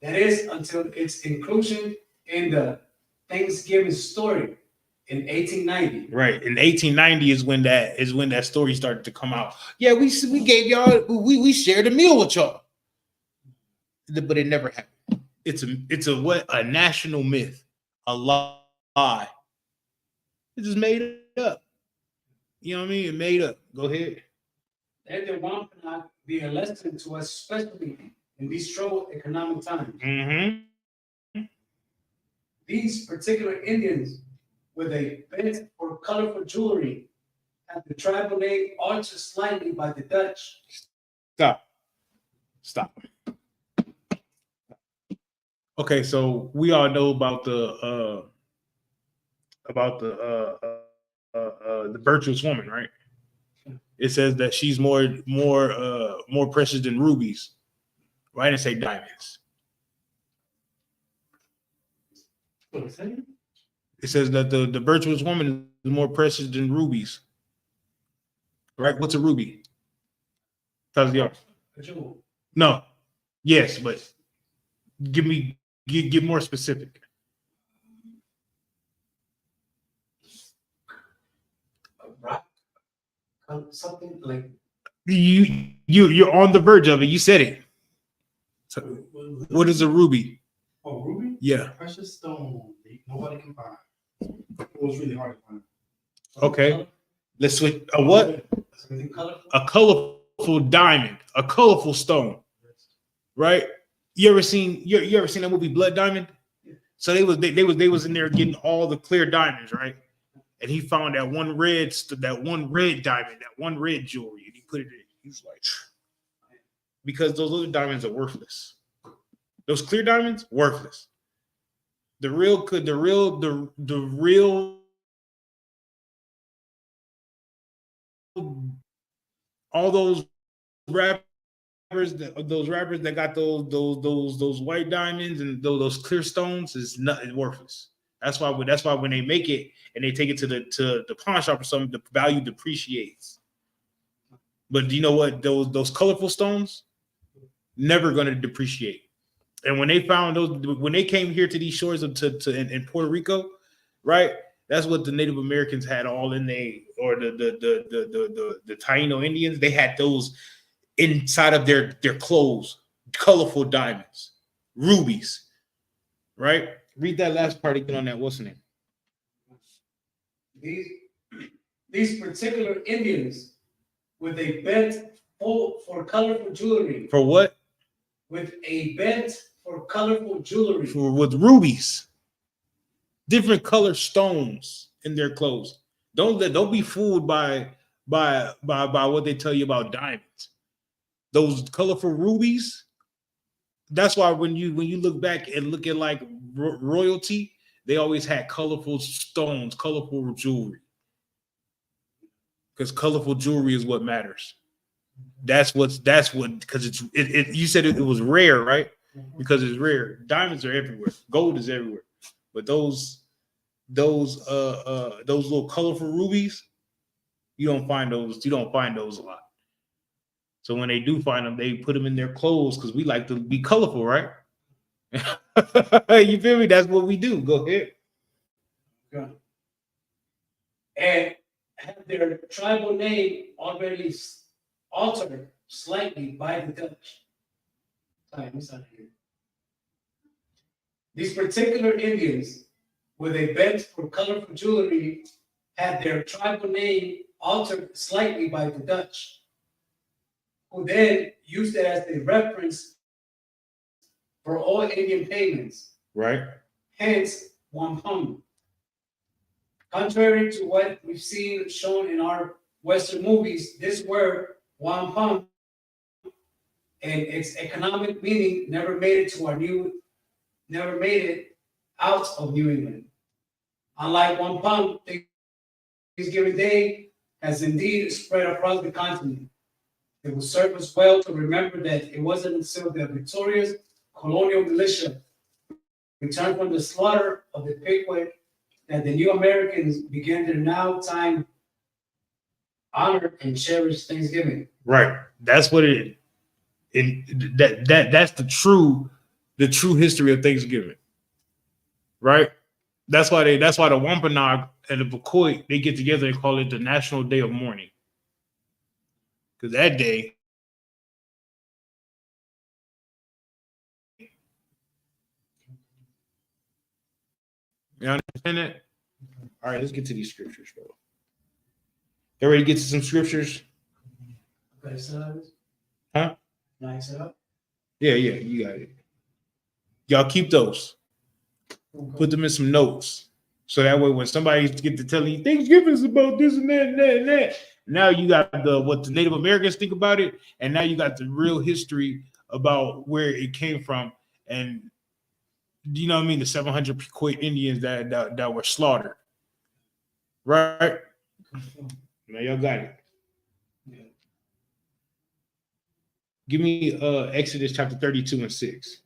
That is until its inclusion in the Thanksgiving story in 1890. Right. In 1890 is when that story started to come out. Yeah, we gave y'all we shared a meal with y'all. But it never happened. It's a national myth, a lie. It just made up. You know what I mean? It made up. Go ahead. Let the Wampanoag be a lesson to us, especially in these troubled economic times. Mm-hmm. These particular Indians, with a bent for colorful jewelry, have the tribal name altered slightly by the Dutch. Stop. Okay, so we all know about the virtuous woman, right? It says that she's more precious than rubies, right? And say diamonds. What is that? It says that the virtuous woman is more precious than rubies, right? What's a ruby? A jewel. No, yes, but get more specific. A rock, something like. You're on the verge of it. You said it. So, what is a ruby? Oh, ruby? Yeah. Precious stone. Nobody can find. It was really hard to find. Okay. Let's switch. A what? A colorful diamond. A colorful stone. Right? You ever seen that movie Blood Diamond? So they was in there getting all the clear diamonds, right? And he found that one red diamond, that one red jewelry, and he put it in. He was like, because those other diamonds are worthless. Those clear diamonds, worthless. The real all those rappers that got those white diamonds and those clear stones is nothing worthless. That's why when they make it and they take it to the pawn shop or something, the value depreciates. But do you know what? Those colorful stones never going to depreciate. And when they found when they came here to these shores in Puerto Rico, right? That's what the Native Americans had all in or the Taino Indians. They had those inside of their clothes, colorful diamonds, rubies, right? Read that last part again on that. What's the name? These particular Indians with a bent for colorful jewelry. For what? With a bent for colorful jewelry. With rubies. Different color stones in their clothes. Don't be fooled by what they tell you about diamonds. Those colorful rubies. That's why when you look back and look at like royalty, they always had colorful stones, colorful jewelry. Because colorful jewelry is what matters. That's what because you said it was rare, right? Because it's rare. Diamonds are everywhere. Gold is everywhere. But those little colorful rubies, you don't find those a lot. So when they do find them, they put them in their clothes because we like to be colorful, right? You feel me? That's what we do. Go ahead. Okay. And have their tribal name already altered slightly by the Dutch. These particular Indians, with a bent for colorful jewelry, had their tribal name altered slightly by the Dutch, who then used it as a reference for all Indian payments. Right. Hence, wampum. Contrary to what we've seen shown in our Western movies, this word, wampum, and its economic meaning never made it out of New England. Unlike wampum, Thanksgiving Day has indeed spread across the continent. It will serve us well to remember that it wasn't until the victorious colonial militia returned from the slaughter of the Pequot that the new Americans began their now time honor and cherish Thanksgiving. Right. That's what it is. That's the true history of Thanksgiving. Right? That's why the Wampanoag and the Pequot, they get together and call it the National Day of Mourning. Because that day You understand that? All right, let's get to these scriptures, bro. You ready to get to some scriptures? Huh? Nice up. Yeah, you got it. Y'all keep those. Put them in some notes. So that way when somebody get to telling you Thanksgiving is about this and that and that and that. Now you got what the Native Americans think about it, and now you got the real history about where it came from, and you know what I mean, the 700 Pequot Indians that were slaughtered. Right? Now y'all got it. Give me Exodus chapter 32 and 6.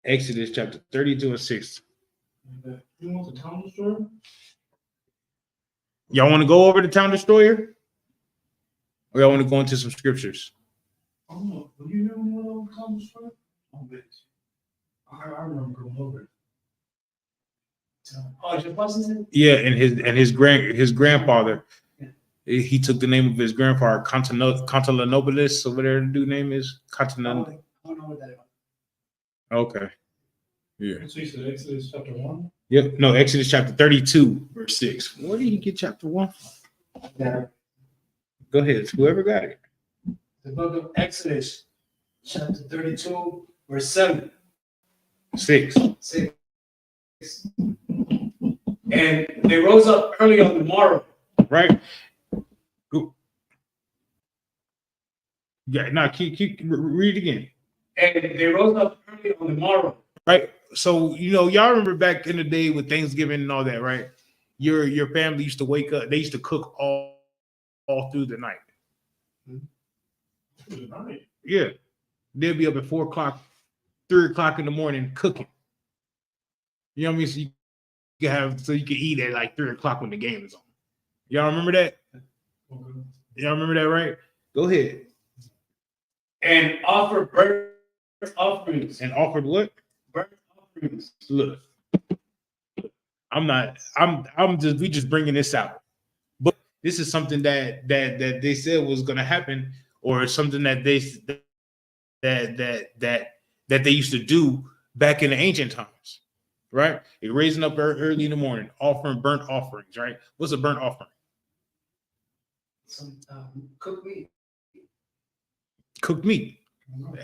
Exodus chapter 32 and 6. You want the town destroyer? Y'all want to go over the town destroyer? Or y'all want to go into some scriptures? I don't know. Were you here when you went over the town destroyer? I remember going over it. Oh, your cousin? Yeah, and his grandfather, he took the name of his grandfather, Constantinopolis, or whatever the dude name is. I don't know what that is. Okay. Yeah. So you said Exodus chapter 1? Yep. No, Exodus chapter 32, verse 6. Where did he get chapter 1 from? Yeah. Go ahead. Whoever got it. The book of Exodus, chapter 32, verse 7. 6. 6. And they rose up early on the morrow. Right? Go. Yeah, now keep read it again. And they rose up early on the morrow. Right. So y'all remember back in the day with Thanksgiving and all that, right? Your family used to wake up, they used to cook all through the night. Yeah. They'll be up at 4 o'clock, 3 o'clock in the morning cooking. You know what I mean? So you can eat at like 3 o'clock when the game is on. Y'all remember that? Y'all remember that, right? Go ahead. And offer burnt offerings. And offered what? Burnt offerings. Look, we just bringing this out. But this is something that they said was gonna happen, or something that they used to do back in the ancient times, right? They're raising up early in the morning, offering burnt offerings, right? What's a burnt offering? Some cooked meat. Cooked meat.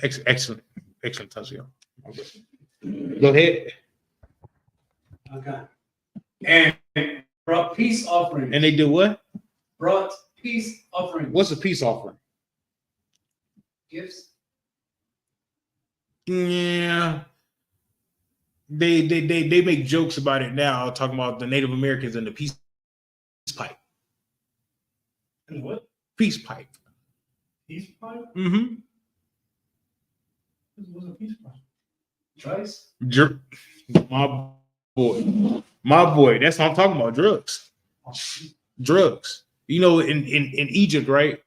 Excellent, Tasio. Go ahead. Okay. And brought peace offerings. And they do what? Brought peace offerings. What's a peace offering? Gifts. Yeah. They make jokes about it now, talking about the Native Americans and the peace pipe. And what? Peace pipe. Peace pipe? Mm-hmm. What's a peace pipe? Choice. My boy. That's what I'm talking about. Drugs. In Egypt, right?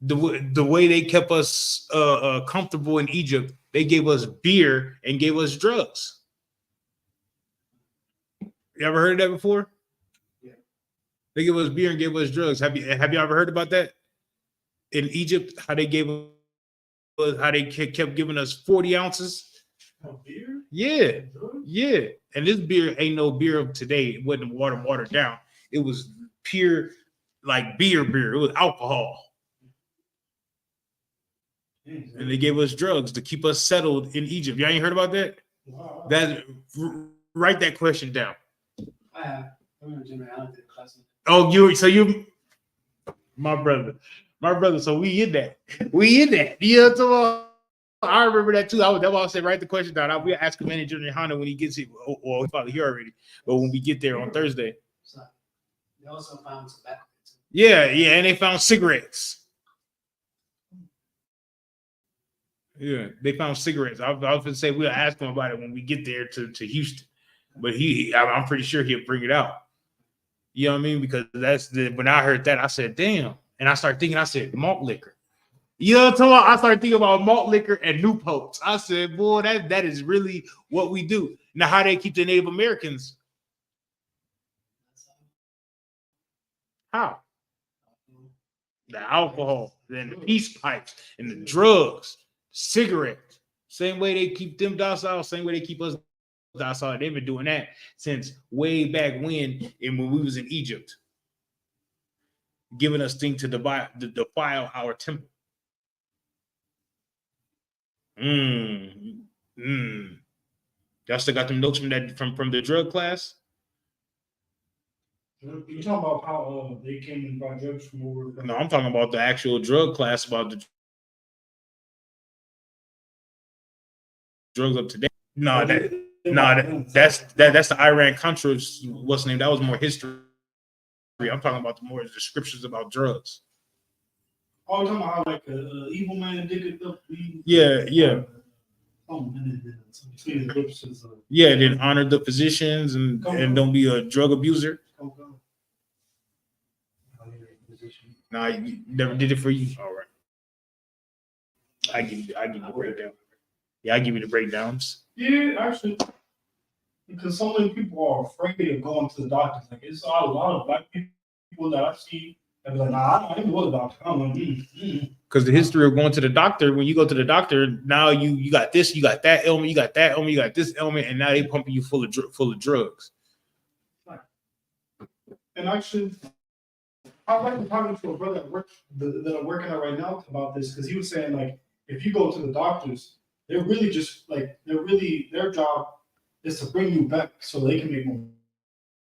The way they kept us comfortable in Egypt, they gave us beer and gave us drugs. You ever heard of that before? Yeah. They gave us beer and gave us drugs. Have you ever heard about that? In Egypt, how they kept giving us 40 ounces? Beer? Yeah. Yeah. And this beer ain't no beer of today. It wasn't watered down. It was pure, like beer. It was alcohol. And they gave us drugs to keep us settled in Egypt. Y'all ain't heard about that? Wow. Write that question down. I have. Oh, my brother. So we in that. You know, I remember that too. That's why I said write the question down. We'll ask Manager Hana when he gets here, or he's probably here already. But when we get there on Thursday. They also found tobacco. Yeah, and they found cigarettes. Yeah, they found cigarettes. I was going to say we'll ask him about it when we get there to Houston. But I'm pretty sure he'll bring it out. You know what I mean? Because when I heard that, I said, damn. And I started thinking, I said, malt liquor. You know what I'm talking about? I started thinking about malt liquor and Newports. I said, boy, that is really what we do. Now, how they keep the Native Americans? How? the alcohol, then the peace pipes, and the drugs, cigarettes. Same way they keep them docile, same way they keep us docile. They've been doing that since way back when we was in Egypt, giving us things to defile our temple. Y'all still got them notes from the drug class? You talking about how they came and brought drugs from over? No, I'm talking about the actual drug class, about the drugs up to date. No, that's the Iran Contra. What's the name? That was more history. I'm talking about the more descriptions about drugs. Oh, you're talking about how like evil man did it. Yeah. Yeah, then honor the physicians and don't be a drug abuser. No, you never did it for you. All right. I give you the breakdown. Yeah, I give you the breakdowns. Yeah, actually, because so many people are afraid of going to the doctors. Like it's a lot of black people that I see that be like, nah, I didn't go to the doctor. I'm like, Because the history of going to the doctor, when you go to the doctor, now you got this, you got that ailment, you got that ailment, you got this ailment, and now they pumping you full of drugs. And actually, I like talking to a brother that I'm working at right now about this, because he was saying like, if you go to the doctors, they're really just like their job is to bring you back so they can make more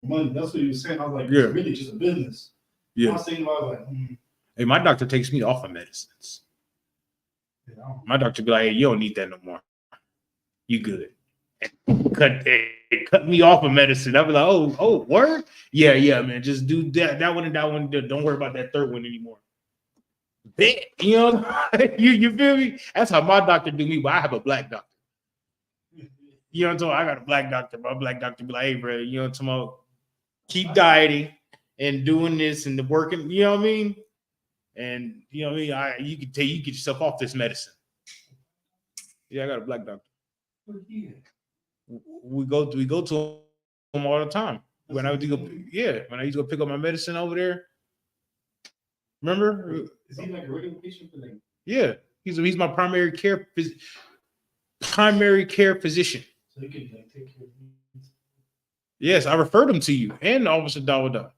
money. That's what he was saying. I was like, it's really just a business. Yeah. I was thinking about like, hey, my doctor takes me off of medicines. Yeah. My doctor be like, hey, you don't need that no more. You good. Cut me off of medicine. I'll be like, oh, word? Yeah, man. Just do that one and that one. Don't worry about that third one anymore. You know, you feel me? That's how my doctor do me, but I have a black doctor. You know what I'm talking about? I got a black doctor. My black doctor be like, hey, bro, you know what I'm talking about? Keep dieting and doing this and the working, you know what I mean? And you know what I mean? You can get yourself off this medicine. Yeah, I got a black doctor. We go to him all the time. When I used to go pick up my medicine over there. Remember? Is he like a regular patient for like? Yeah, he's my primary care physician. So he can like take care of you. Yes, I referred him to you and Officer Dawada.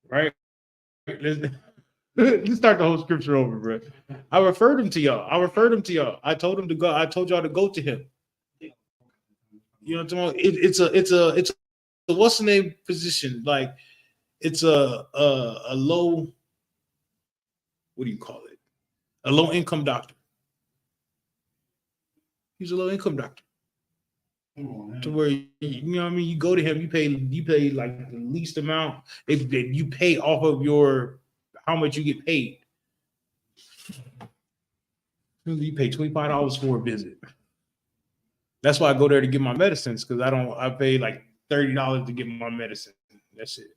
Right? Let's start the whole scripture over, bro. I referred him to y'all. I told him to go. I told y'all to go to him. You know what I'm talking about? It's a what's the name position? Like it's a low, what do you call it? A low income doctor. He's a low income doctor. To where you know what I mean, you go to him, you pay like the least amount. You pay off of your how much you get paid. You pay $25 for a visit. That's why I go there to get my medicines, because I pay like $30 to get my medicine. That's it.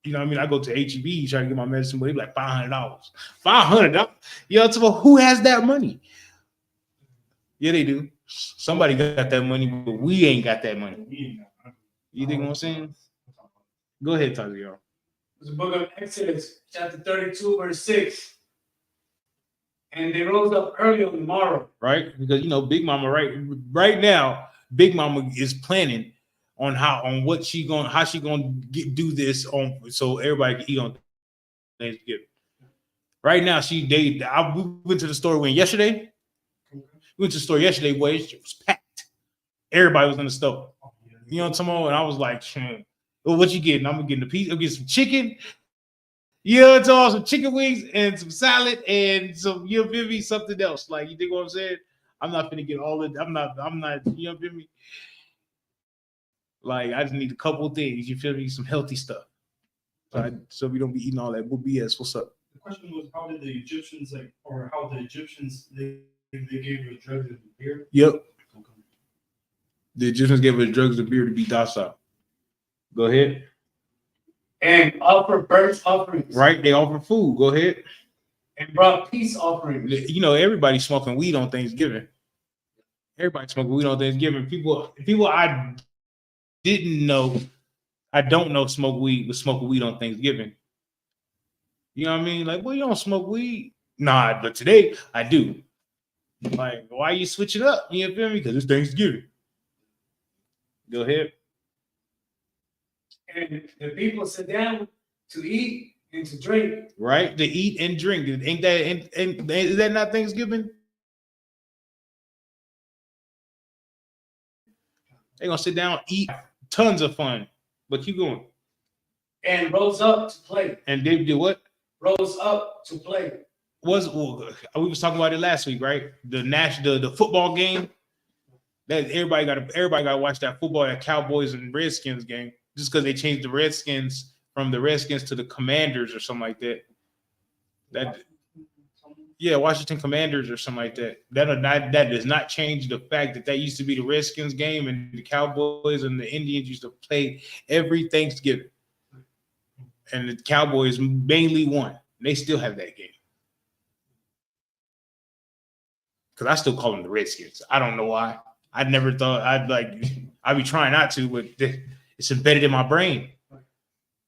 You know what I mean? I go to HEB trying to get my medicine, but they be like $500. $500. You know what I'm talking about? Who has that money? Yeah, they do. Somebody got that money, but we ain't got that money. You think what I'm saying? Go ahead, Tazio. It's the book of Exodus, chapter 32, verse 6. And they rose up early on the morrow. Right? Because you know, Big Mama, right now, Big Mama is planning on how she gonna do this so everybody can eat on Thanksgiving. Right now, we went to the store yesterday. We went to the store yesterday, boy. It was packed. Everybody was in the store. You know what I'm talking about? And I was like, well, what you getting? I'm getting a piece. I'm getting some chicken. You know what I'm talking about? Some chicken wings and some salad and some, you know, feel me? Something else. Like, you think what I'm saying? I'm not finna get all of it. I'm not, you know, feel me? Like, I just need a couple of things. You feel me? Some healthy stuff. So we don't be eating all that BS. What's up? The question was, how did the Egyptians they gave you drugs and beer? Yep. Okay. The Egyptians gave us drugs and beer to be docile. Go ahead. And offer burnt offerings. Right? They offer food. Go ahead. And brought peace offerings. You know, everybody's smoking weed on Thanksgiving. Everybody's smoking weed on Thanksgiving. People I didn't know I don't know smoke weed on Thanksgiving. You know what I mean? Like, well, you don't smoke weed. Nah, but today I do. Like, why you switch it up? You feel me? Because it's Thanksgiving. Go ahead. And the people sit down to eat and to drink. Right? To eat and drink. Ain't that and is that not Thanksgiving? They're gonna sit down, eat, tons of fun. But keep going. And rose up to play. And they did what? Rose up to play. We was talking about it last week, right? The football game. That everybody got to watch that football, that Cowboys and Redskins game, just because they changed the Redskins from the Redskins to the Commanders or something like that. Washington Commanders or something like that. That does not change the fact that used to be the Redskins game, and the Cowboys and the Indians used to play every Thanksgiving, and the Cowboys mainly won. They still have that game. Because I still call them the Redskins. I don't know why. I never thought I'd be trying not to, but it's embedded in my brain.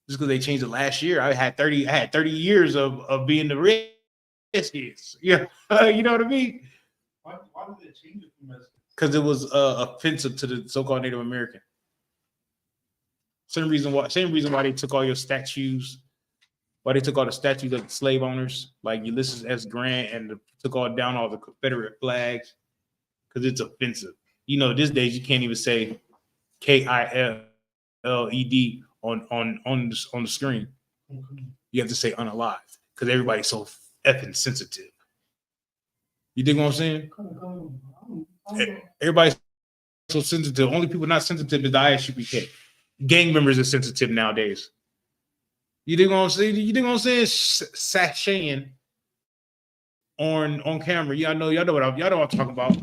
Just because they changed it last year. I had 30 years of being the Redskins. Yeah. You know what I mean? Why did they change it from Redskins? Because it was offensive to the so-called Native American. Same reason why they took all your statues. Why they took all the statues of the slave owners, like Ulysses S. Grant, and took down all the Confederate flags, because it's offensive. You know, these days you can't even say KILLED on the screen. You have to say unalived, because everybody's so effing sensitive. You dig what I'm saying? Everybody's so sensitive. Only people not sensitive is the ISUPK. Gang members are sensitive nowadays. You dig what I'm saying? Sashaying on camera. Y'all know what I'm talking about.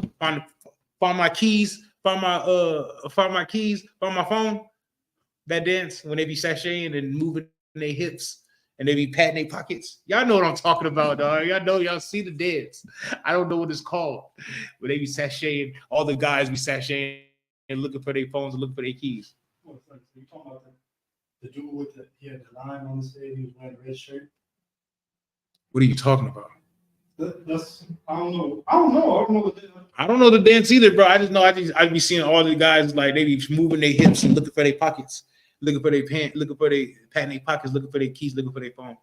Find my keys. Find my phone. That dance when they be sashaying and moving their hips and they be patting their pockets. Y'all know what I'm talking about, dog. Y'all see the dance. I don't know what it's called, but they be sashaying. All the guys be sashaying and looking for their phones and looking for their keys. You talking about the dude he had the line on the stage, he was wearing a red shirt? What are you talking about? I don't know. I don't know the dance either, bro. I just know I be seeing all the guys like they be moving their hips and looking for their pockets, looking for their pants, looking for their patting their pockets, looking for their keys, looking for their phone.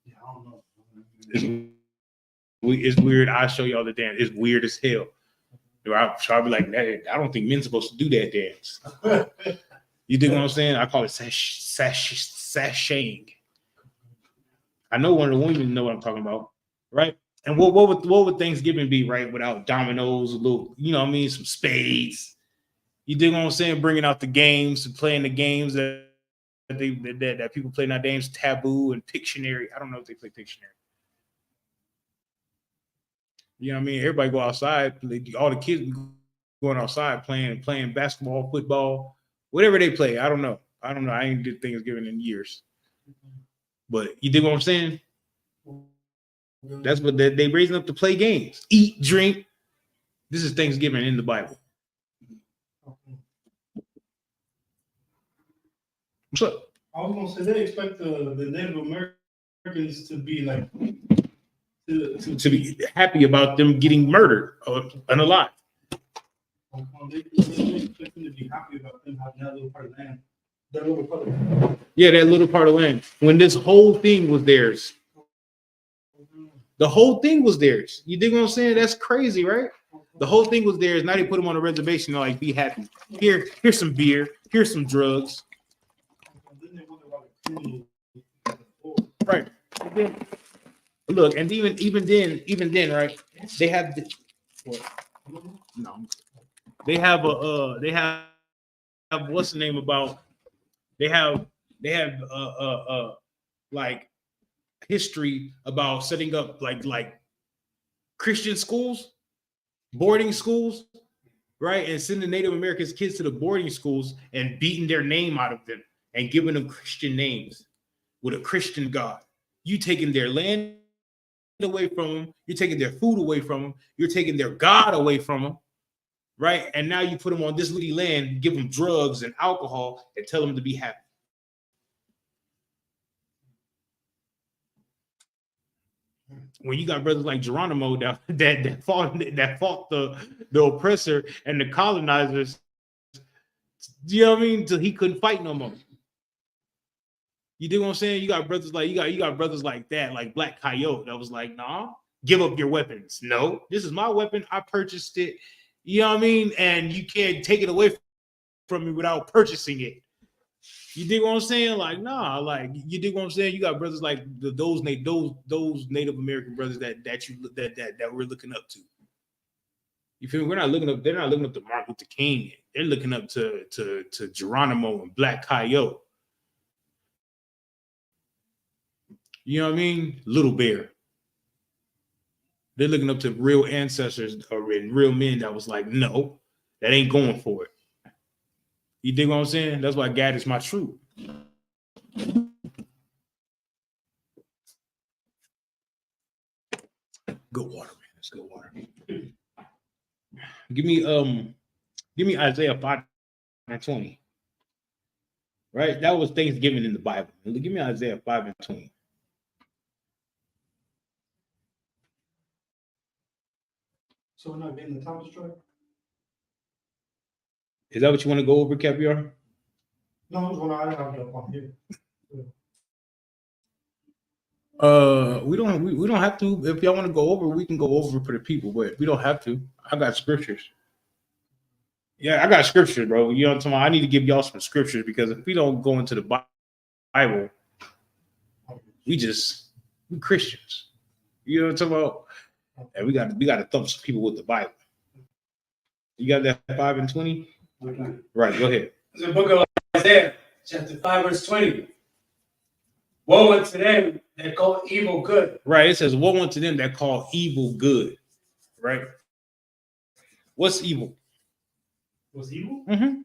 Yeah, I don't know. It's weird. I'll show y'all the dance. It's weird as hell. I'll be like, I don't think men's supposed to do that dance. You dig what I'm saying? I call it sashaying. I know one of the women know what I'm talking about, right? And what would Thanksgiving be, right? Without dominoes, a little, you know what I mean, some spades. You dig what I'm saying? Bringing out the games and playing the games that people play nowadays, Taboo and Pictionary. I don't know if they play Pictionary. You know what I mean? Everybody go outside. All the kids going outside playing basketball, football, whatever they play. I don't know. I ain't did Thanksgiving in years. But you dig what I'm saying? That's what they raising up to play games, eat, drink. This is Thanksgiving in the Bible. What's up? I was gonna say they expect the Native Americans to be like to be happy about them getting murdered or unalive. They expect them to be happy about them having that little part of land. That little part of land. Yeah, that little part of land. When this whole thing was theirs. The whole thing was theirs. You dig what I'm saying? That's crazy, right? The whole thing was theirs. Now they put them on a reservation. They're like, be happy. Here's some beer. Here's some drugs. Right. Look, and even then, right? They have what's the name about? They have like history about setting up like Christian schools, boarding schools, right? And sending Native Americans kids to the boarding schools and beating their name out of them and giving them Christian names with a Christian God. You taking their land away from them, you're taking their food away from them, you're taking their God away from them, right? And now you put them on this little land, give them drugs and alcohol and tell them to be happy. when you got brothers like Geronimo that fought the oppressor and the colonizers, you know what I mean? Till he couldn't fight no more. You dig what I'm saying? You got brothers like you got brothers like that, like Black Coyote, that was like, nah, give up your weapons. No, this is my weapon. I purchased it. You know what I mean? And you can't take it away from me without purchasing it. You dig what I'm saying? Like, nah, like you dig what I'm saying? You got brothers like those Native American brothers that we're looking up to. You feel me? We're not looking up, they're not looking up to Martin Luther King. They're looking up to Geronimo and Black Coyote. You know what I mean? Little Bear. They're looking up to real ancestors or real men that was like, no, that ain't going for it. You dig what I'm saying? That's why God is my truth. Good water, man. It's good water. Give me Isaiah 5:20. Right? That was Thanksgiving in the Bible. Give me Isaiah 5:20. So we're not getting the Thomas truck? Is that what you want to go over, Caviar? No, I was going to have it up on here. We don't have to. If y'all want to go over, we can go over for the people, but we don't have to. I got scriptures. Yeah, I got scriptures, bro. You know what I'm talking about? I need to give y'all some scriptures because if we don't go into the Bible, we Christians. You know what I'm talking about? And we got to thump some people with the Bible. You got that 5:20? Okay. Right, go ahead. It's the book of Isaiah, chapter 5, verse 20. Woe unto them that call evil good. Right, it says, woe unto them that call evil good. Right? What's evil? Was evil? Mm-hmm.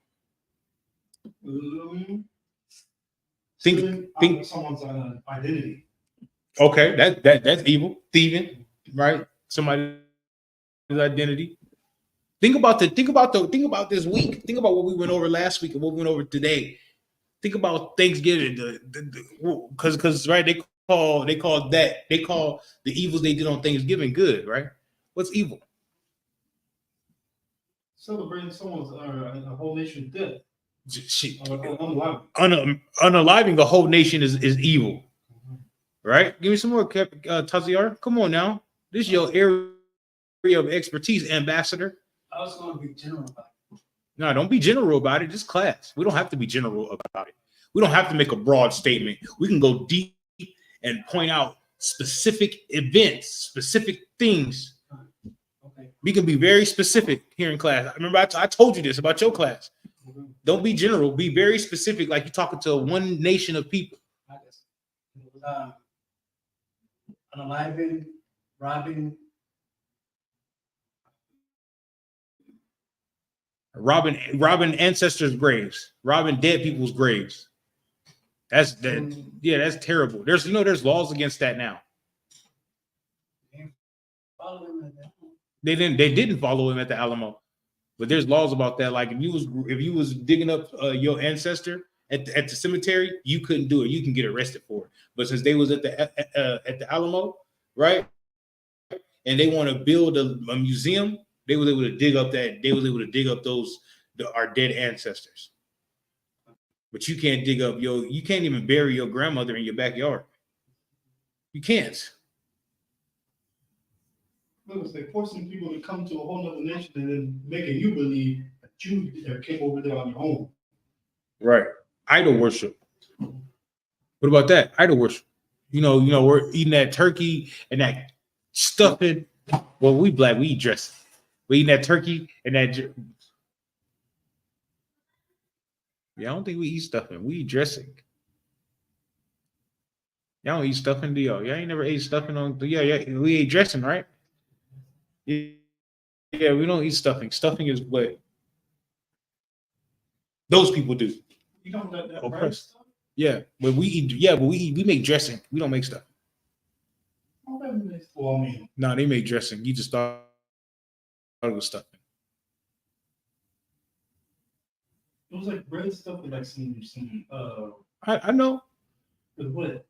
Think someone's identity. Okay, that's evil. Thieving, right? Somebody's identity. Think about this week. Think about what we went over last week and what we went over today. Think about Thanksgiving, because right, they call the evils they did on Thanksgiving good, right? What's evil? Celebrating someone's a whole nation's death. Unaliving a whole nation is evil, right? Give me some more, Taziar. Come on now, this is your area of expertise, Ambassador. I was going to be general about it. No, don't be general about it. Just class. We don't have to be general about it. We don't have to make a broad statement. We can go deep and point out specific events, specific things. Okay. We can be very specific here in class. I remember I told you this about your class. Don't be general. Be very specific, like you're talking to one nation of people. I guess. It was unaliving, robbing ancestors' graves, robbing dead people's graves. That's terrible. There's laws against that now. They didn't follow him at the Alamo, but there's laws about that. Like if you was digging up your ancestor at the cemetery, you couldn't do it. You can get arrested for it. But since they was at the Alamo, right, and they want to build a museum, they was able to dig up that. They was able to dig up our dead ancestors. But you can't dig up you can't even bury your grandmother in your backyard. You can't. They're forcing people to come to a whole other nation and then making you believe that you came over there on your own. Right. Idol worship. What about that? Idol worship. We're eating that turkey and that stuffing. Well, we black, we eat dressing. We eating that turkey and that. Yeah, I don't think we eat stuffing. We eat dressing. Y'all don't eat stuffing, do y'all? Y'all ain't never ate stuffing on. Yeah, we ate dressing, right? Yeah, we don't eat stuffing. Stuffing is what those people do. You don't let that bread stuff? Yeah, but we make dressing. We don't make stuffing. Well, I mean, no, they make dressing. You just thought it was stuffing. It was like bread stuff with like some I know. With what?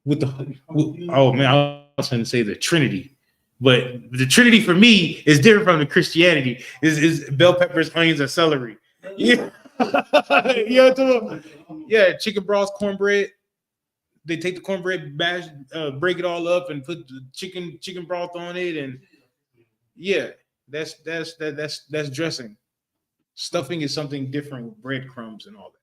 Oh man, was going to say the Trinity, but the Trinity for me is different from the Christianity. Is bell peppers, onions, and celery. Yeah, yeah, chicken broth, cornbread. They take the cornbread, bash, break it all up, and put the chicken broth on it, and yeah, that's dressing. Stuffing is something different with breadcrumbs and all that.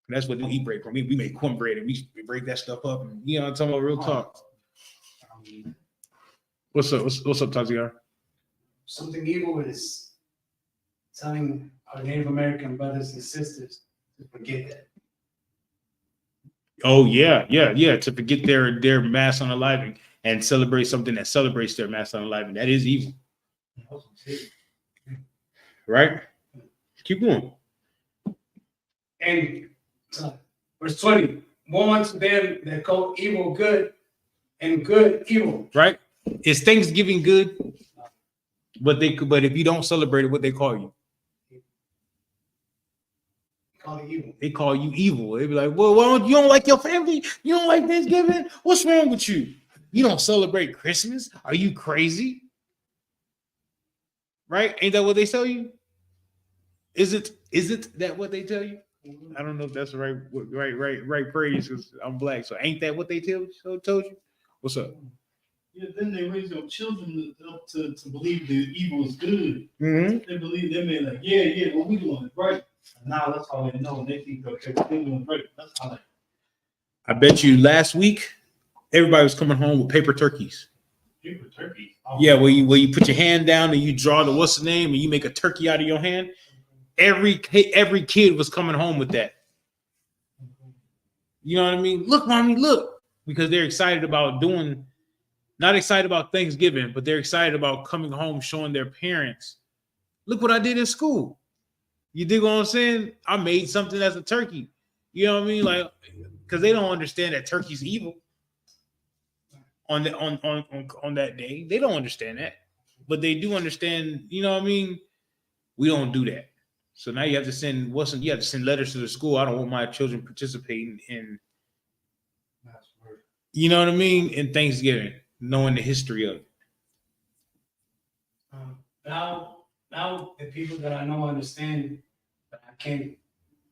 That's what we eat breadcrumbs. We make cornbread and we break that stuff up. And, you know, I'm talking about real talk. What's up, Taziar? Something evil is telling our Native American brothers and sisters to forget that. Oh yeah. To forget their mass unaliving and celebrate something that celebrates their mass unaliving. That is evil. Right? Keep going. And verse 20, woe unto them that call evil good and good evil. Right? Is Thanksgiving good? But if you don't celebrate it, what they call you? They call you evil. They be like, well, you don't like your family? You don't like Thanksgiving? What's wrong with you? You don't celebrate Christmas? Are you crazy? Right? Ain't that what they tell you? Is it that what they tell you? I don't know if that's the right praise because I'm black. So ain't that what they told you? What's up? Yeah, then they raise their children up to believe the evil is good. Mm-hmm. They believe they may like, yeah, what we doing is right. Now that's all they know. They think okay, what they doing right. That's how I bet you last week everybody was coming home with paper turkeys. Paper turkey. Oh. Yeah, where you put your hand down and you draw the what's the name and you make a turkey out of your hand. Every kid was coming home with that. You know what I mean? Look, mommy, look, because they're excited about not excited about Thanksgiving, but they're excited about coming home, showing their parents, look what I did in school. You dig what I'm saying? I made something that's a turkey. You know what I mean? Like, because they don't understand that turkey's evil on that day. They don't understand that, but they do understand. You know what I mean? We don't do that. So now you have to send letters to the school. I don't want my children participating in. You know what I mean? In Thanksgiving, knowing the history of it. Now the people that I know understand that I can't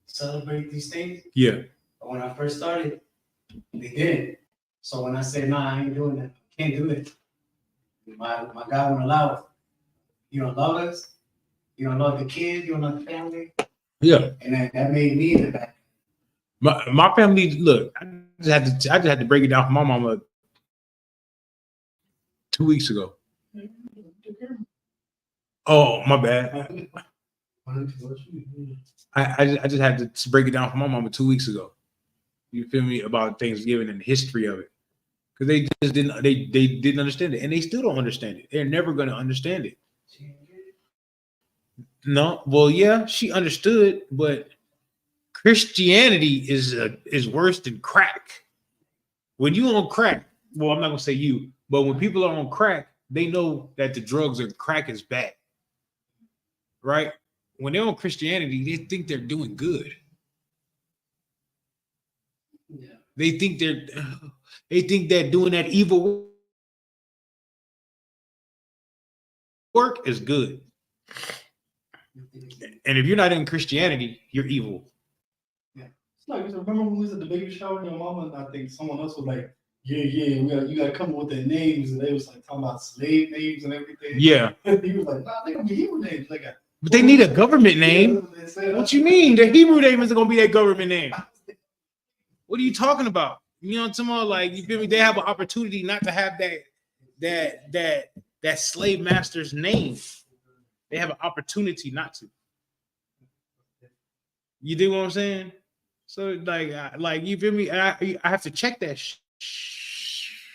celebrate these things. Yeah. But when I first started, they didn't. So when I say, nah, I ain't doing that, I can't do it. My God won't allow it. You don't love us. You don't love the kids. You don't love the family. Yeah. And that made me the back. My family, look, I just had to break it down for my mama 2 weeks ago. Oh, my bad. I just had to break it down for my mama 2 weeks ago. You feel me? About Thanksgiving and the history of it. Because they just didn't understand it. And they still don't understand it. They're never going to understand it. No, well, yeah, she understood, but Christianity is worse than crack. When you on crack, well, I'm not gonna say you, but when people are on crack, they know that the drugs or crack is bad, right? When they're on Christianity, they think they're doing good. Yeah. They think that doing that evil work is good. And if you're not in Christianity, you're evil. Yeah. It's like, remember when we was at the baby shower and your mama, and I think someone else was like, you gotta come up with their names, and they was like talking about slave names and everything. Yeah. He was like, nah, they gonna be Hebrew names. But they need a government name. Yeah, What you mean? The Hebrew name isn't gonna be their government name. What are you talking about? You know what I'm talking about? Like, you feel me? They have an opportunity not to have that slave master's name. They have an opportunity not to. You dig what I'm saying? So like you feel me? I have to check that.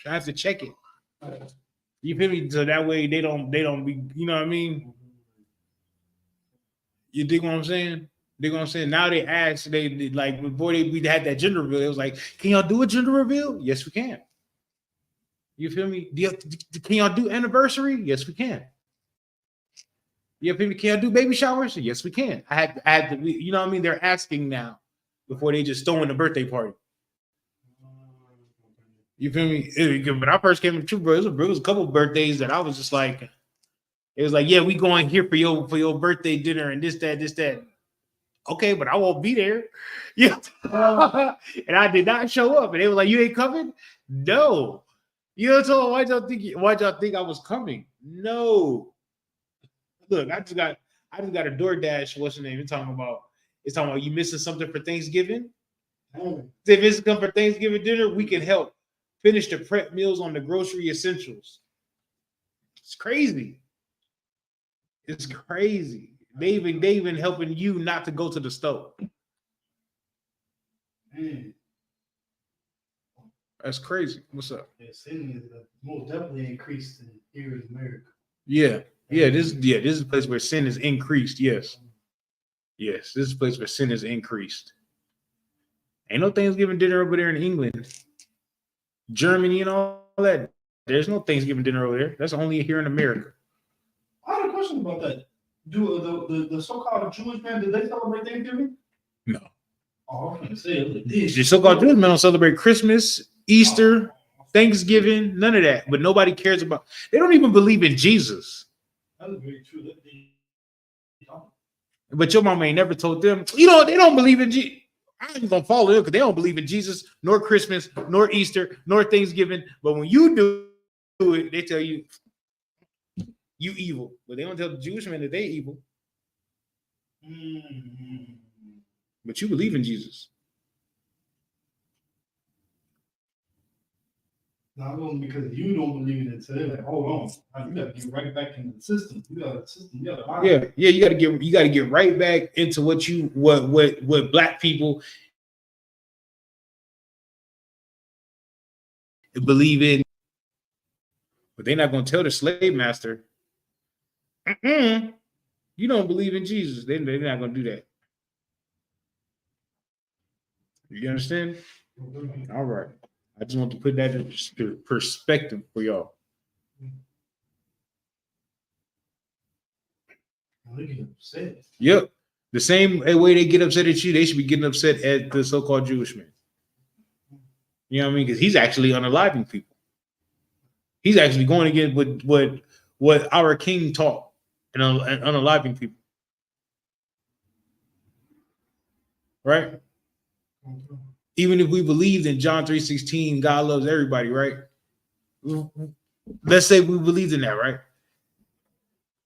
I have to check it. You feel me? So that way they don't be. You know what I mean? You dig what I'm saying? Dig what I'm saying? Now they ask. They like before we had that gender reveal. It was like, can y'all do a gender reveal? Yes, we can. You feel me? Can y'all do anniversary? Yes, we can. You feel me? Can y'all do baby showers? Yes, we can. I had to. You know what I mean? They're asking now. before they just throw in the birthday party. You feel me? When I first came to True, bro, it was a couple birthdays that I was just like, it was like, yeah, we going here for your birthday dinner and this, that. Okay, but I won't be there. Yeah. And I did not show up. And they were like, you ain't coming? No. You know what I'm saying? Why'd y'all think I was coming? No. Look, I just got a DoorDash. What's your name? It's talking about you missing something for Thanksgiving. If it's come for Thanksgiving dinner, we can help finish the prep meals on the grocery essentials. It's crazy. It's crazy. They even helping you not to go to the stove. Man. That's crazy. What's up? Yeah, sin is most definitely increased here in America. Yeah. This is a place where sin is increased. Yes, this is a place where sin is increased. Ain't no Thanksgiving dinner over there in England, Germany, and all that. There's no Thanksgiving dinner over there. That's only here in America. I had a question about that. Do the so-called Jewish man, did they celebrate Thanksgiving? No. Oh, I was going to say this. The so-called Jewish men don't celebrate Christmas, Easter, Thanksgiving, none of that. But nobody cares about. They don't even believe in Jesus. That is very true. But your mama ain't never told them. They don't believe in Jesus. I ain't gonna follow them because they don't believe in Jesus, nor Christmas, nor Easter, nor Thanksgiving. But when you do it, they tell you you evil. But they don't tell the Jewish men that they evil. Mm-hmm. But you believe in Jesus. Not only because you don't believe in it, so they're like, hold on, you gotta get right back in the system. You gotta get right back into what black people believe in. But they're not gonna tell the slave master, you don't believe in Jesus. They're not gonna do that. You understand? All right. I just want to put that in perspective for y'all. They get upset. Yep. The same way they get upset at you, they should be getting upset at the so-called Jewish man. You know what I mean? Because he's actually unaliving people. He's actually going against what our king taught and unaliving people. Right? Even if we believed in John 3:16, God loves everybody, right? Let's say we believed in that, right?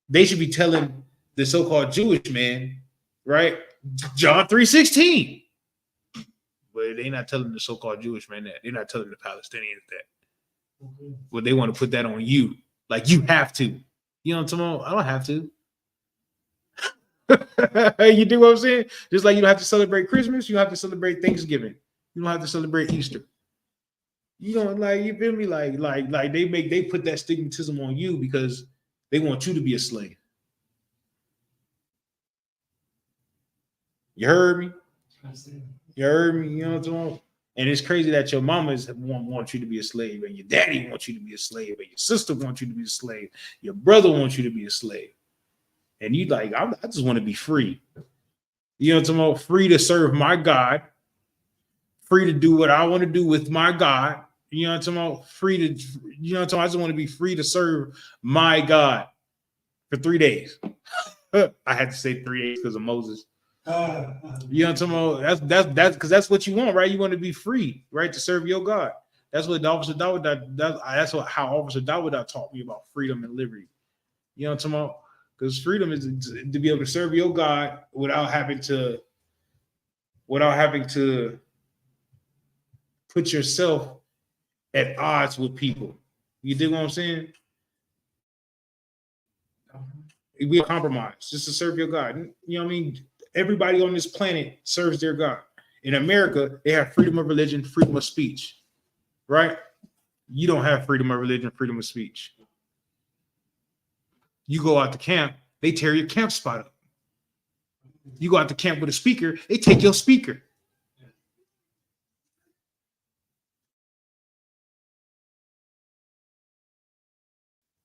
They should be telling the so-called Jewish man, right? John 3:16. But they're not telling the so-called Jewish man that. They're not telling the Palestinians that. But they want to put that on you. Like, you have to. You know what I'm talking about? I don't have to. You do what I'm saying? Just like you don't have to celebrate Christmas, you have to celebrate Thanksgiving. You don't have to celebrate Easter. You don't, like, you feel me? Like they put that stigmatism on you because they want you to be a slave. You heard me? You heard me? You know what I'm talking about? And it's crazy that your mamas want you to be a slave, and your daddy wants you to be a slave, and your sister wants you to be a slave, your brother wants you to be a slave. And you like, I just want to be free. You know what I'm talking about? Free to serve my God. Free to do what I want to do with my God. You know what I'm talking about? Free to, you know what I'm talking about? I just want to be free to serve my God for 3 days. I had to say 3 days because of Moses. You know what I'm talking about? That's because that's what you want, right? You want to be free, right? To serve your God. That's what Officer Dawud, how Officer Dawud taught me about freedom and liberty. You know what I'm talking about? Because freedom is to be able to serve your God without having to put yourself at odds with people. You dig what I'm saying? We compromise just to serve your God. You know what I mean? Everybody on this planet serves their God. In America, they have freedom of religion, freedom of speech, right? You don't have freedom of religion, freedom of speech. You go out to camp, they tear your camp spot up. You go out to camp with a speaker, they take your speaker.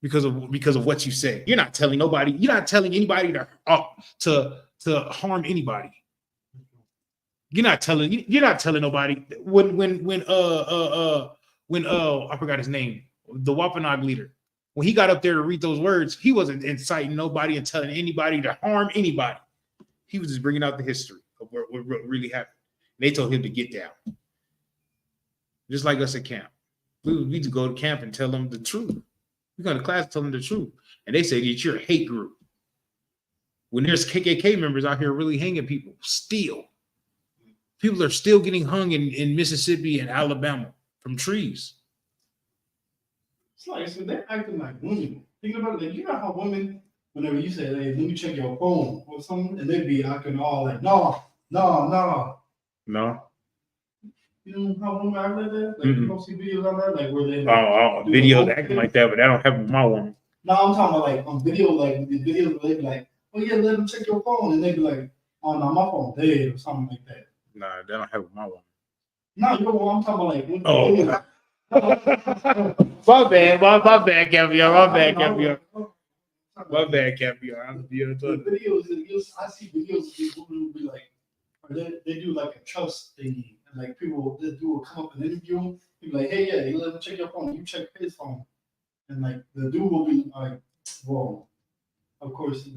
Because of what you say. You're not telling anybody to harm anybody. You're not telling nobody when I forgot his name, the Wampanoag leader. When he got up there to read those words, he wasn't inciting nobody and telling anybody to harm anybody. He was just bringing out the history of what really happened. They told him to get down. Just like us at camp. We need to go to camp and tell them the truth. We go to class and tell them the truth. And they say that you're a hate group. When there's KKK members out here really hanging people, still. People are still getting hung in Mississippi and Alabama from trees. It's like, so they're acting like women. Think about it, like, you know how women, whenever you say, hey, let me check your phone or something, and they'd be acting all like, no. No. You know how women act like that? Like, you don't see videos on that? Like, where they like, videos acting like that, but that don't happen with my woman. No, I'm talking about like on video, like the videos where they be like, oh yeah, let them check your phone, and they be like, oh no, my phone dead or something like that. Nah, that don't happen with my woman. No, you know what I'm talking about, like. Oh. My bad, Caviar. My bad, Caviar. I'm The videos, I see videos of these women who be like, or they do like a trust thingy, and like people, this dude will come up and interview him, he be like, hey, yeah, you let him check your phone, you check his phone, and like the dude will be like, well, of course, his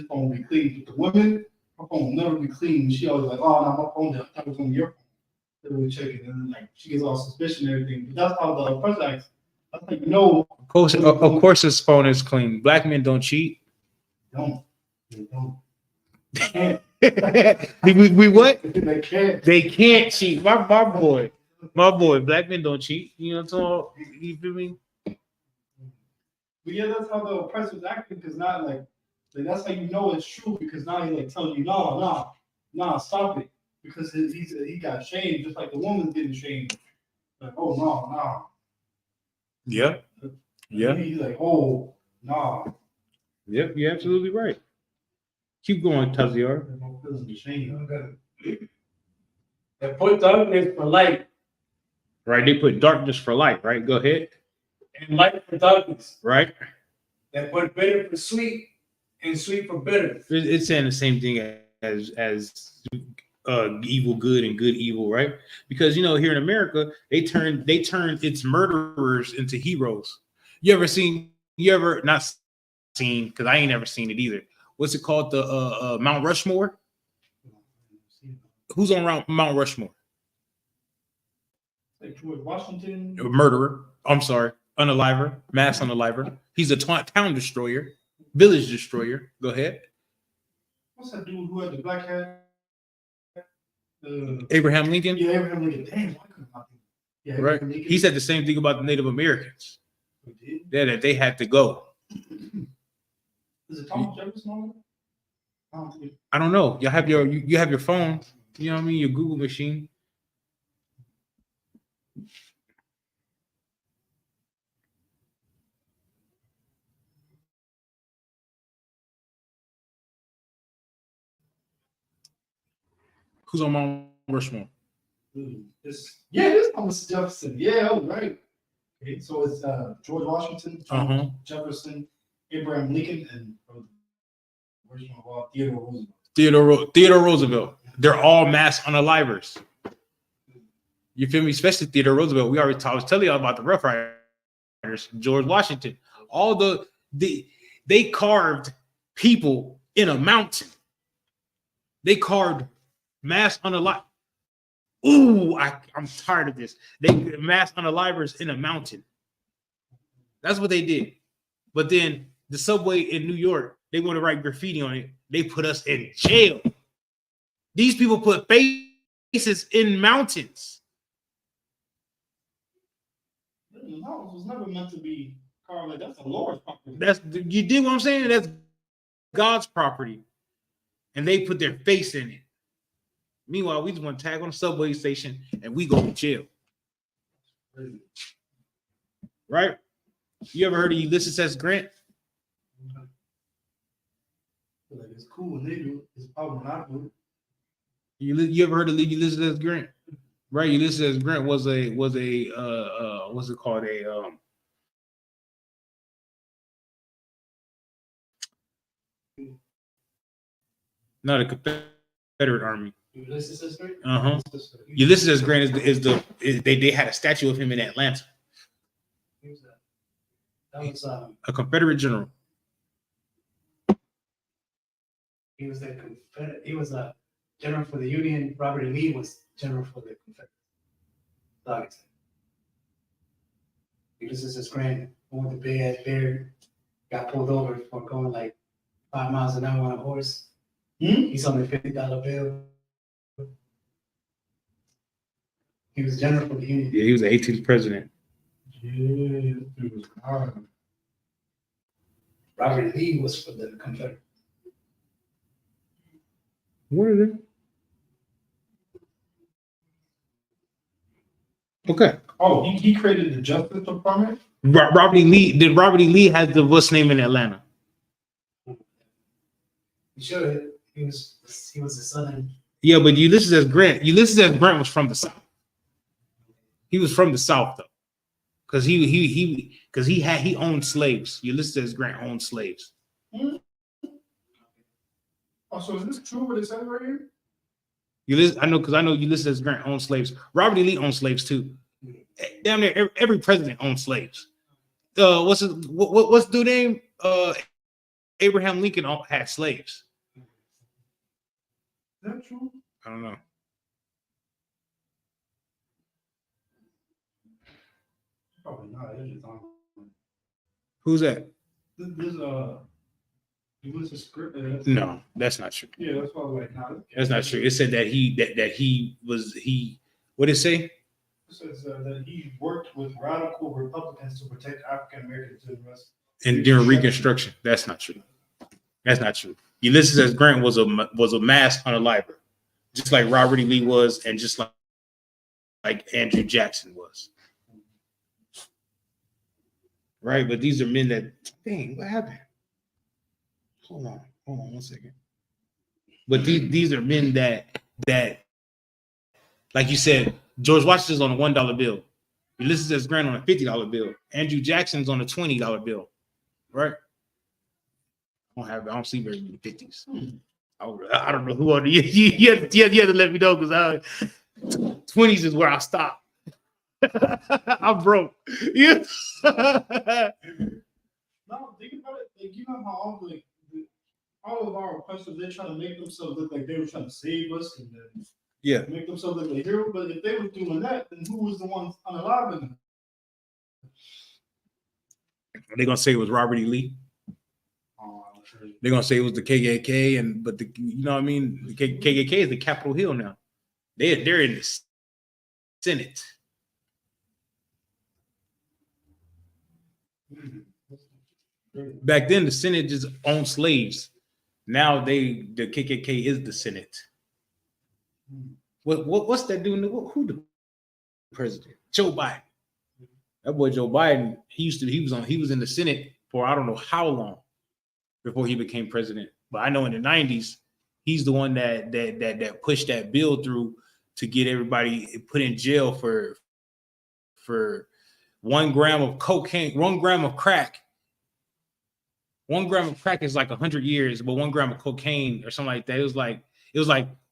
phone will be clean, but the women, her phone will never be clean. She always like, oh, no, my phone, I thought it was on your phone. They will check it, and then like she gets all suspicion and everything. But that's how the first acts. That's like, you know. Of course, his phone is clean. Black men don't cheat. They can't. we what? They can't. They can't cheat. My boy. Black men don't cheat. You know what I'm talking? You feel me? But yeah, that's how the oppressor's acting, because not like that's how you know it's true, because now he's like telling you, no, stop it, because he got shamed, just like the woman's getting shamed. Like, oh no. Yeah. He's like, oh no. Yep, you're absolutely right. Keep going, Taziar. They put darkness for light. Right, they put darkness for light, right? Go ahead. And light for darkness. Right. They put bitter for sweet and sweet for bitter. It's saying the same thing as evil good and good evil, right? Because you know, here in America, they turned its murderers into heroes. You ever not seen, because I ain't never seen it either. What's it called? The Mount Rushmore? Who's on Mount Rushmore? Like George Washington. A murderer. I'm sorry. Unaliver. Mass unaliver. He's a town destroyer. Village destroyer. Go ahead. What's that dude who had the black hat? Abraham Lincoln. Yeah, Abraham Lincoln. Damn, why couldn't I think? Yeah, right. He said the same thing about the Native Americans. Yeah, that they had to go. Is it Thomas Jefferson? I don't know. You have your phone. You know what I mean? Your Google machine. Who's on Mount Rushmore? This Thomas Jefferson. Yeah, I was right. Okay, so it's George Washington, Thomas Jefferson, Abraham Lincoln, and Theodore Roosevelt. Theodore Roosevelt. They're all mass unalivers. You feel me? Especially Theodore Roosevelt. I was telling you about the Rough Riders. George Washington. They carved people in a mountain. They carved mass unalive. Ooh, I'm tired of this. They mass unalivers in a mountain. That's what they did. But then the subway in New York, they want to write graffiti on it. They put us in jail. These people put faces in mountains. The mountains was never meant to be carved. Like, that's the Lord's property. You did what I'm saying? That's God's property. And they put their face in it. Meanwhile, we just want to tag on the subway station and we go to jail. Right? You ever heard of Ulysses S. Grant? Like, it's cool when they do it. It's probably not good. You ever heard of Ulysses S. Grant? Right? Ulysses S. Grant was a what's it called? Not a Confederate army. Ulysses S. Grant? Ulysses S. Grant they had a statue of him in Atlanta. Who's that? That was A Confederate general. he was the Confederate. He was a general for the Union. Robert E. Lee was general for the Confederate. Ulysses S. Grant with the big ass beard got pulled over for going like 5 miles an hour on a horse. He's on the $50 bill. He was general for the Union. Yeah, he was the 18th president. Yeah, it was hard. Robert E. Lee was for the Confederate. What are they? Okay. Oh, he created the Justice Department? Robert E. Lee. Did Robert E. Lee have the what's name in Atlanta? He should. He was the Southern. Yeah, but Ulysses S. Grant was from the South. He was from the South though, because he owned slaves. Ulysses S. Grant owned slaves. Oh, so is this true what it says right here? I know Ulysses S. Grant owned slaves. Robert E. Lee owned slaves too. Damn near every president owned slaves. What's the name? Abraham Lincoln had slaves. Is that true? I don't know. Probably not. It's just on. Who's that? This Ulysses Grant. No, that's not true. Yeah, that's why I was like, nah. That's not true. It said that he what did it say? It says that he worked with radical Republicans to protect African Americans and the rest. And during Reconstruction. That's not true. That's not true. Ulysses S. Grant was a mass unaliver, just like Robert E. Lee was, and just like Andrew Jackson was. Right, but these are men that dang, what happened? Hold on 1 second. But these are men that like you said, George Washington's on a $1 bill, Ulysses S. Grant on a $50 bill, Andrew Jackson's on a $20 bill, right? I don't see very many 50s. I don't know who are the you have to let me know because 20s is where I stop. I'm broke. Yeah. No, think about it. Like, you know how all of our oppressors, they're trying to make themselves look like they were trying to save us and then make themselves look like heroes. But if they were doing that, then who was the one unaliving them? Are they gonna say it was Robert E. Lee? They're gonna say it was the KKK, but you know what I mean? The KKK is the Capitol Hill now. They're in the Senate. Back then, the Senate just owned slaves. Now the KKK is the Senate. What's that doing? Who the president? Joe Biden. That boy Joe Biden. He was in the Senate for I don't know how long before he became president. But I know in the 90s, he's the one that pushed that bill through to get everybody put in jail for 1 gram of cocaine, 1 gram of crack. 1 gram of crack is like 100 years, but 1 gram of cocaine or something like that. It was like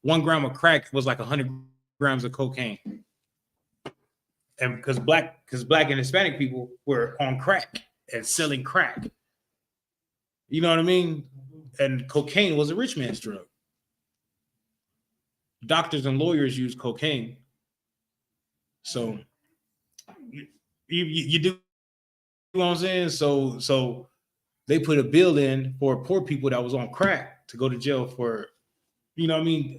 1 gram of crack was like 100 grams of cocaine. And because black and Hispanic people were on crack and selling crack. You know what I mean? And cocaine was a rich man's drug. Doctors and lawyers use cocaine. So you do what I'm saying? So they put a bill in for poor people that was on crack to go to jail for, you know what I mean,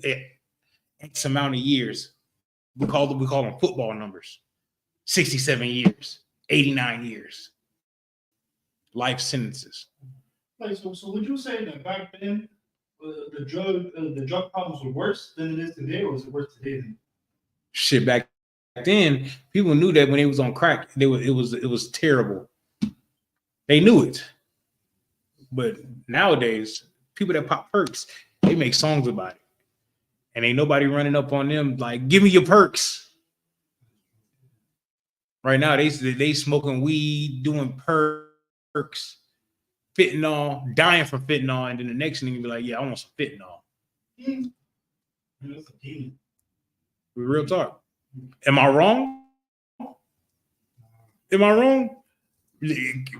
X amount of years. We call them football numbers. 67 years, 89 years. Life sentences. Like, so would you say that back then the drug problems were worse than it is today, or was it worse today than? Shit, back then, people knew that when they was on crack, it was terrible. They knew it. But nowadays, people that pop perks, they make songs about it. And ain't nobody running up on them like, give me your perks. Right now, they smoking weed, doing perks, fentanyl, dying from fentanyl, and then the next thing you be like, yeah, I want some fentanyl. That's a demon. Real talk. Am I wrong? Am I wrong?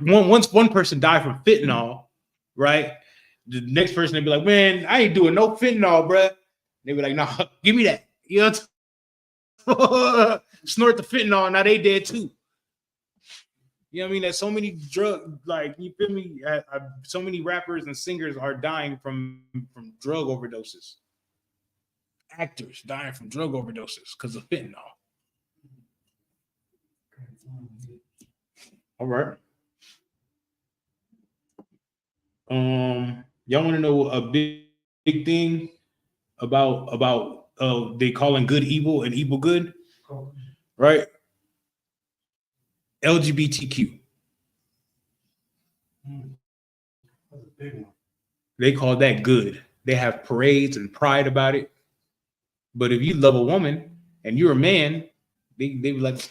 Once one person died from fentanyl, right? The next person they'd be like, man, I ain't doing no fentanyl, bruh. They be like, nah, give me that. You know, snort the fentanyl, now they dead too. You know what I mean? There's so many drug, like, you feel me? So many rappers and singers are dying from drug overdoses. Actors dying from drug overdoses because of fentanyl. All right. Y'all want to know a big thing about they calling good evil and evil good, right? LGBTQ. That's a big one. They call that good. They have parades and pride about it. But if you love a woman and you're a man, they be like,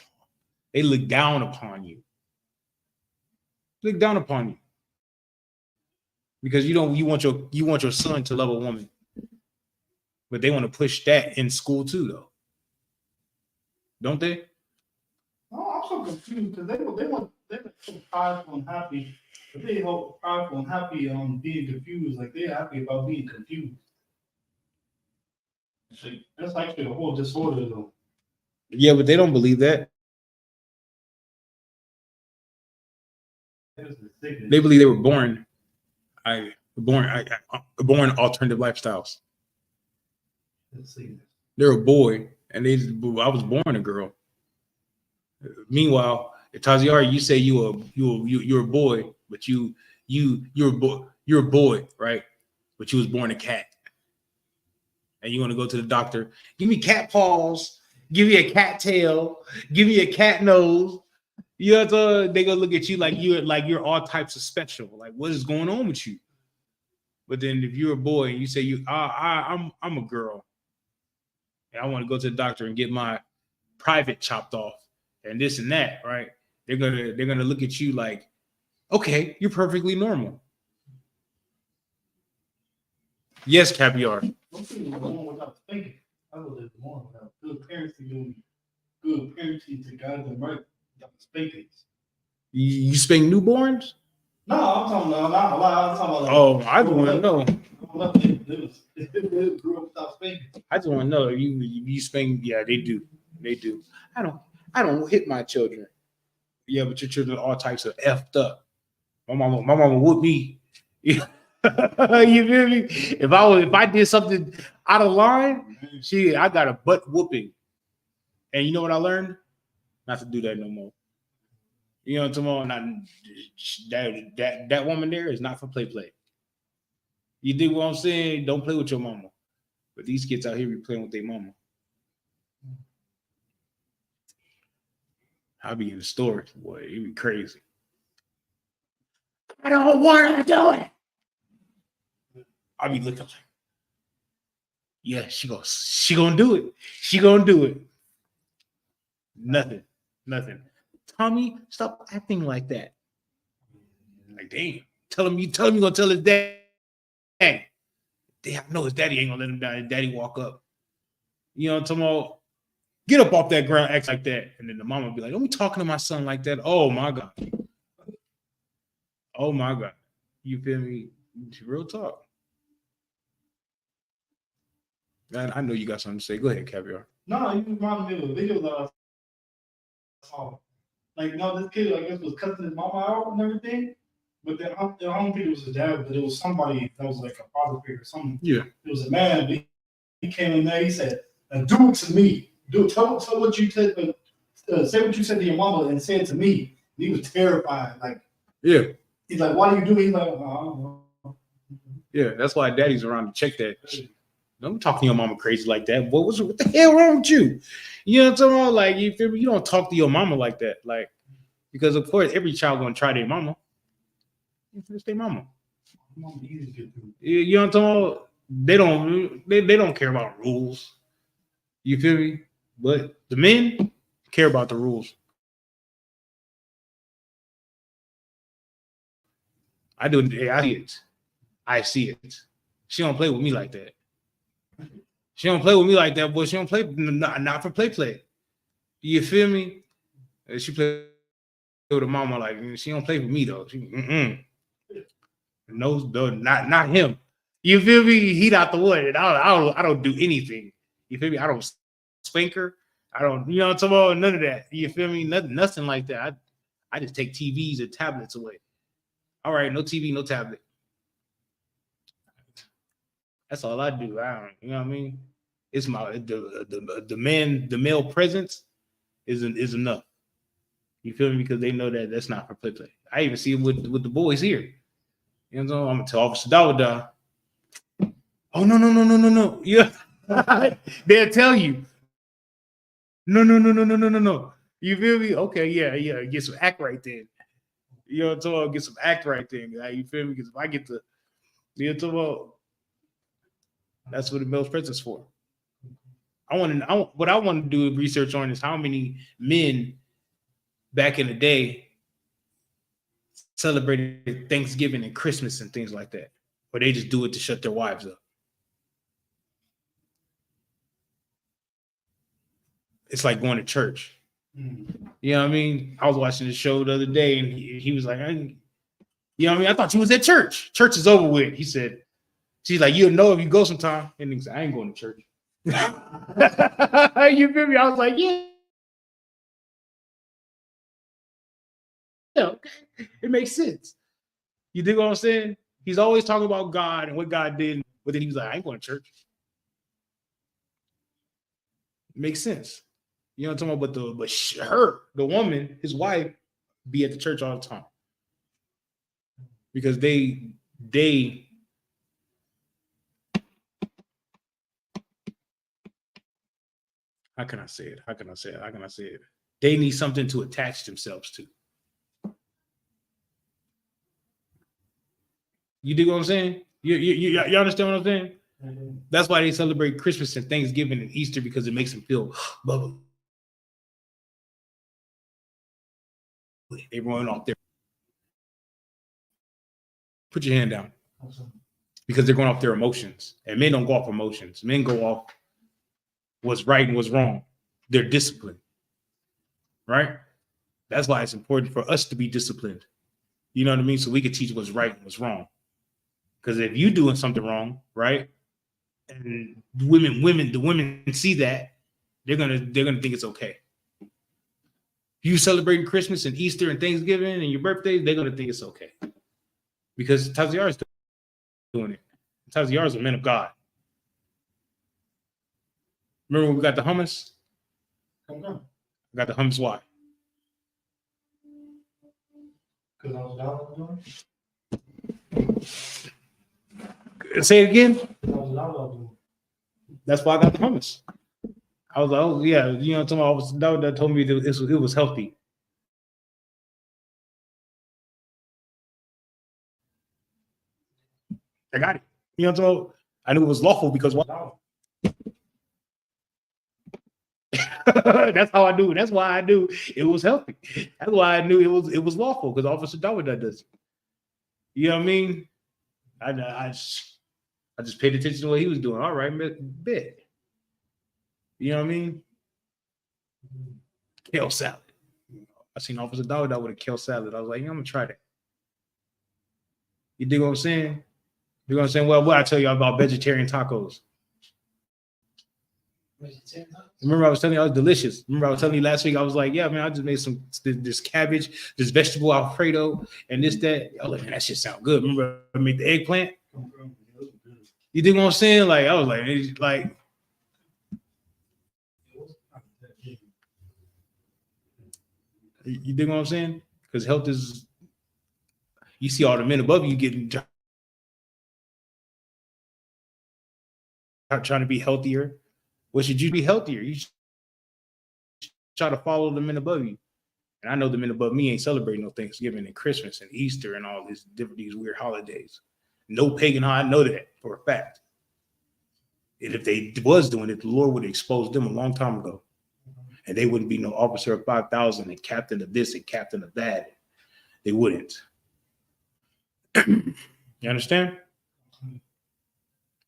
they look down upon you. Look down upon you. Because you want your son to love a woman. But they want to push that in school too, though. Don't they? No, I'm so confused because they're so prideful and happy, but they hold prideful and happy on being confused. Like they're happy about being confused. Like, that's actually a whole disorder, though. Yeah, but they don't believe that. They believe they were born alternative lifestyles. Let's see. They're a boy, and I was born a girl. Meanwhile, Taziari, you say you're a boy, but you're a boy, right? But you was born a cat, and you want to go to the doctor. Give me cat paws. Give me a cat tail. Give me a cat nose. You have to. They gonna look at you like you're all types of special. Like, what is going on with you? But then if you're a boy and you say I'm a girl, and I want to go to the doctor and get my private chopped off and this and that, right? They're gonna look at you like, okay, you're perfectly normal. Yes, Caviar. Most people go on without thinking. I would live more without good parenting doing good parenting to guide them right without spankings. You spank newborns? No, I'm talking about not a lot. I'm talking about like, Oh, I just want to know. They grew up without spanking. I just want to know you spank. Yeah, they do. They do. I don't hit my children. Yeah, but your children are all types of effed up. My mama whooped me. You feel me? If I did something out of line, I got a butt whooping. And you know what I learned? Not to do that no more. You know what I'm talking about? That woman there is not for play. You dig what I'm saying? Don't play with your mama. But these kids out here be playing with their mama. I'll be in the store, boy. It'd be crazy. I don't want to do it. I'll be looking like, yeah, she gonna do it. She gonna do it. Nothing. Tommy, stop acting like that. Like, damn. Tell him you gonna tell his dad. Damn, I know his daddy ain't gonna let him down. His daddy walk up. You know what I'm talking about? Get up off that ground, act like that. And then the mama be like, don't be talking to my son like that. Oh my God. Oh my God. You feel me? Real talk. Man, I know you got something to say. Go ahead, Caviar. No, you reminded me of a video that I saw. Like, no, this kid, I guess, was cussing his mama out and everything. But then I don't think it was his dad, but it was somebody that was like a father figure or something. Yeah. It was a man. But he came in there. He said, "Do it to me. Tell what you said. Say what you said to your mama and say it to me." And he was terrified. Like, yeah. He's like, "Why do you do it?" He's like, "Oh, I don't know." Yeah, that's why daddy's around to check that. Don't talk to your mama crazy like that. What the hell wrong with you? You know what I'm talking about? Like, you feel me? You don't talk to your mama like that. Like, because of course every child gonna try their mama. It's their mama. You know what I'm talking about? They don't care about rules. You feel me? But the men care about the rules. I do. I see it. She don't play with me like that. She don't play with me like that, boy. She don't play not for play. You feel me? She play with her mama like she don't play with me though. No, not him. You feel me? He not the one. I don't do anything. You feel me? I don't spank her. I don't, you know what I'm talking about? None of that. You feel me? Nothing like that. I just take TVs and tablets away. All right, no TV, no tablet. That's all I do. I don't, you know what I mean? It's the male presence is enough. You feel me? Because they know that that's not for play. I even see it with the boys here. You know, I'm gonna tell Officer Dawada. Oh no. Yeah. They'll tell you. No. You feel me? Okay, yeah. Get some act right then. You know what I'm talking about? Get some act right then. You feel me? Because if I get to, you know what I'm talking about? That's what the male's presence for. What I want to do research on is how many men back in the day celebrated Thanksgiving and Christmas and things like that, or they just do it to shut their wives up. It's like going to church. You know what I mean? I was watching the show the other day, and he was like, you know what I mean? I thought you was at church. Church is over with. He said, she's like, you'll know if you go sometime. And he said, I ain't going to church. You feel me? I was like, yeah. Okay. It makes sense. You dig what I'm saying? He's always talking about God and what God did, but then he was like, I ain't going to church. It makes sense. You know what I'm talking about? But the woman, his wife, be at the church all the time. Because they how can I say it? They need something to attach themselves to. You dig what I'm saying? You understand what I'm saying? Mm-hmm. That's why they celebrate Christmas and Thanksgiving and Easter, because it makes them feel bubbly. They run off there. Put your hand down. Awesome. Because they're going off their emotions. And men don't go off emotions. Men go off what's right and what's wrong. They're disciplined. Right? That's why it's important for us to be disciplined. You know what I mean? So we can teach what's right and what's wrong. Because if you're doing something wrong, right? And the women see that, they're gonna think it's okay. You celebrating Christmas and Easter and Thanksgiving and your birthday, they're gonna think it's okay. Because Taziar is doing it. Taziar is a man of God. Remember when we got the hummus? Come on. We got the hummus. Why? Because I was down. Say it again. That's why I got the hummus. I was like, oh yeah, you know, someone that told me that it was healthy. I got it. You know what I'm saying? I knew it was lawful because what? That's how I knew. That's why I knew it was healthy. That's why I knew it was lawful, because Officer Dawada does it. You know what I mean? I just paid attention to what he was doing. All right, bet. You know what I mean? Kale salad. I seen Officer Dawada with a kale salad. I was like, I'm gonna try that. You dig what I'm saying? You know what I'm saying? Well, what I tell you about vegetarian tacos. Remember, I was telling you I was delicious. Remember, I was telling you last week, I was like, yeah, man, I just made this cabbage, this vegetable Alfredo, and this, that. I was like, man, that shit sound good. Remember, I made the eggplant? You dig what I'm saying? Like, I was like, you dig what I'm saying? Because health is, you see all the men above you getting, trying to be healthier. What should you be healthier? You should try to follow the men above you. And I know the men above me ain't celebrating no Thanksgiving and Christmas and Easter and all these weird holidays. No pagan holiday. I know that for a fact. And if they was doing it, the Lord would have exposed them a long time ago. And they wouldn't be no officer of 5,000 and captain of this and captain of that. They wouldn't. You understand?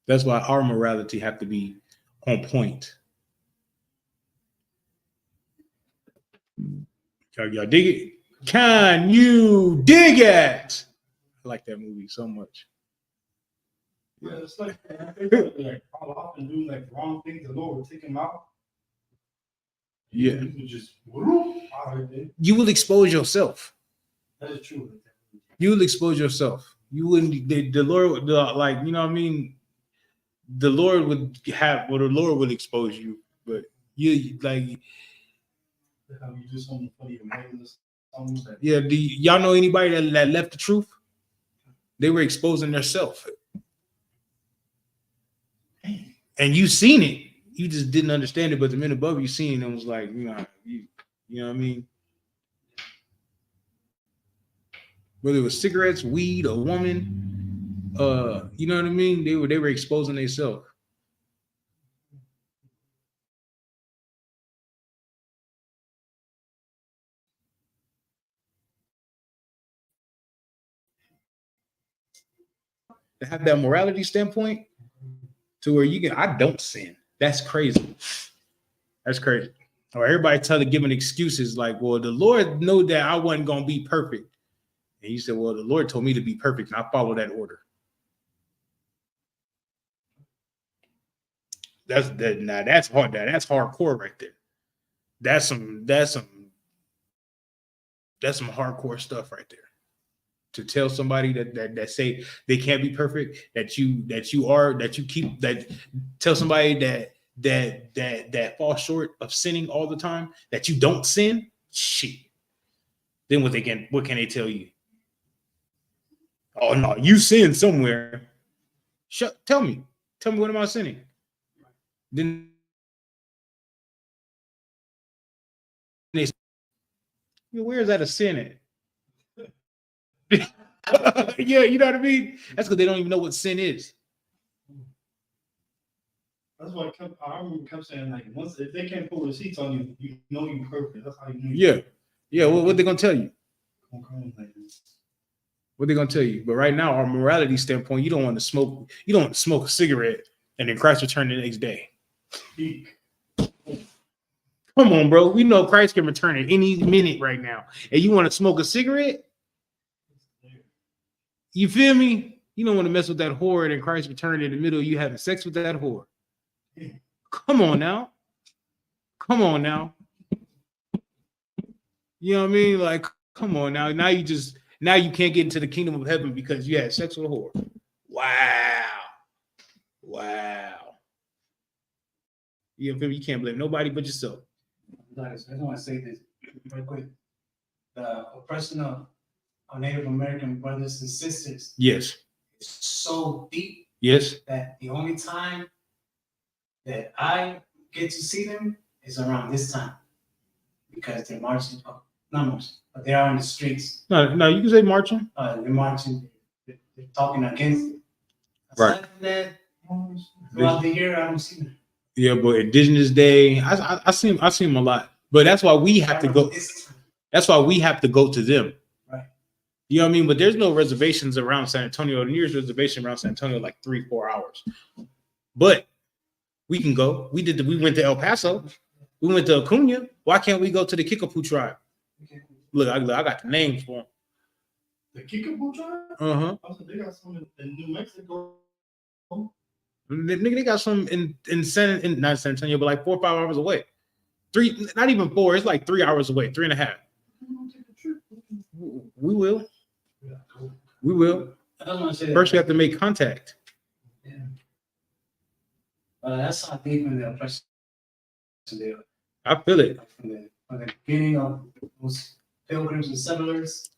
That's why our morality have to be on point. Y'all dig it? Can you dig it? I like that movie so much. Yeah, it's like like fall off and do like wrong things. The Lord will take him out. Yeah. You can just whoop, out of there. You will expose yourself. That is true. You will expose yourself. You wouldn't. The Lord, like, you know what I mean. The Lord would have. Well, the Lord will expose you, but you like. How you do something for your mindless. Something that Yeah. Y'all know anybody that left the truth? They were exposing themselves, and you seen it. You just didn't understand it, but the men above you seen it and was like, you know what I mean. Whether it was cigarettes, weed, a woman, you know what I mean? They were exposing themselves. To have that morality standpoint to where you can, I don't sin. That's crazy. That's crazy. Or everybody giving excuses like, well, the Lord knew that I wasn't gonna be perfect. And you said, well, the Lord told me to be perfect, and I follow that order. That's hard. That's hardcore right there. That's some hardcore stuff right there. To tell somebody that say they can't be perfect, tell somebody that falls short of sinning all the time, that you don't sin, shit. Then what can they tell you? Oh no, you sin somewhere. Tell me what am I sinning? Then they say, where is that a sin at? Yeah, you know what I mean? That's because they don't even know what sin is. That's why I remember kept saying, like, once if they can't pull receipts on you, you know you're perfect. That's how you know. Yeah. What they gonna tell you? What they gonna tell you? But right now, our morality standpoint, you don't want to smoke. You don't want to smoke a cigarette and then Christ return the next day. Come on, bro. We know Christ can return at any minute right now, and you want to smoke a cigarette? You feel me? You don't want to mess with that whore and then Christ return in the middle of you having sex with that whore. Come on now. You know what I mean? Like, come on now. Now you can't get into the kingdom of heaven because you had sex with a whore. Wow. You feel me? You can't blame nobody but yourself. I just want to say this real quick. The oppression of our Native American brothers and sisters. Yes. Is so deep. Yes. That the only time that I get to see them is around this time. Because they're marching. Not marching, but they are in the streets. No, you can say marching. They're marching. They're talking against it. Right. That, throughout the year, I don't see them. Yeah, but Indigenous Day, I see them a lot. But that's why we have to go. That's why we have to go to them. Right. You know what I mean? But there's no reservations around San Antonio. The nearest reservation around San Antonio like 3-4 hours. But we can go. We went to El Paso. We went to Acuna. Why can't we go to the Kickapoo tribe? Look, I got the names for them. The Kickapoo tribe? Uh-huh. Also, they got some in New Mexico. Nigga, they got some in not San Antonio, but like 4 or 5 hours away. 3, not even 4. It's like 3 hours away, 3.5. We will. We will. First, we have to make contact. Yeah. That's how deep in the oppression they are. I feel it. From the beginning of those pilgrims and settlers,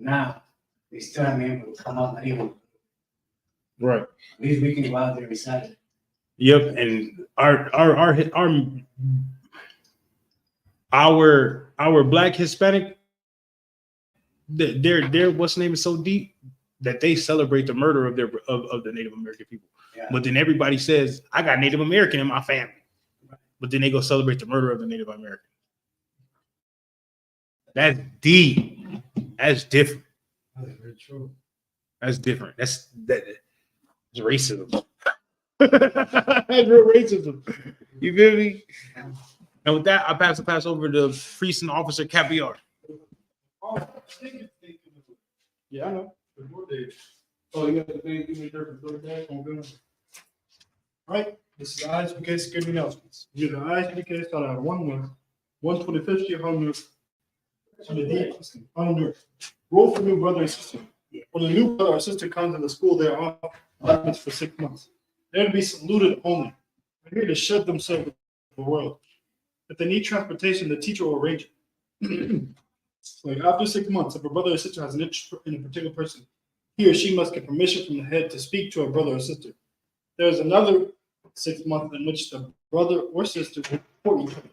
now they still haven't been able to come out and able. Right. At least we can go out there and recite it. Yep, and our Black Hispanic, their what's name is so deep that they celebrate the murder of the Native American people. Yeah. But then everybody says, I got Native American in my family. But then they go celebrate the murder of the Native American. That's deep. That's different. That's very true. That's different. That's racism. That's real racism. You feel me? And with that, I pass the class over to Priest and Officer Caviar. Yeah, I know. Oh, you got the thing in there for DoorDash on good. All right, this is the Isupk security announcements. You're the Isupk started at 125th Street, Honolulu. So the day Honolulu. Roll for new brother and sister. When a new brother or sister comes to the school, they are off limits for 6 months. They're to be saluted only. They're here to shed themselves with the world. If they need transportation, the teacher will arrange it. Like after 6 months, if a brother or sister has an interest in a particular person, he or she must get permission from the head to speak to a brother or sister. There is another 6 months in which the brother or sister will report each other.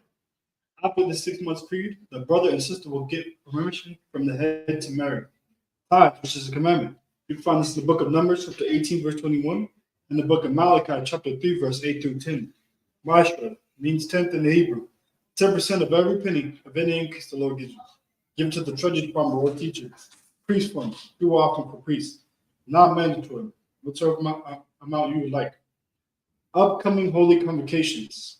After the 6 months period, the brother and sister will get permission from the head to marry. Tithe, which is a commandment. You can find this in the book of Numbers, chapter 18, verse 21, and the book of Malachi, chapter 3, verse 8 through 10. Mashra means tenth in the Hebrew. 10% of every penny of any increase the Lord gives you. Give it to the treasury farmer or teacher. Priest funds, do often for priests. Not mandatory, whatever amount you would like. Upcoming holy convocations.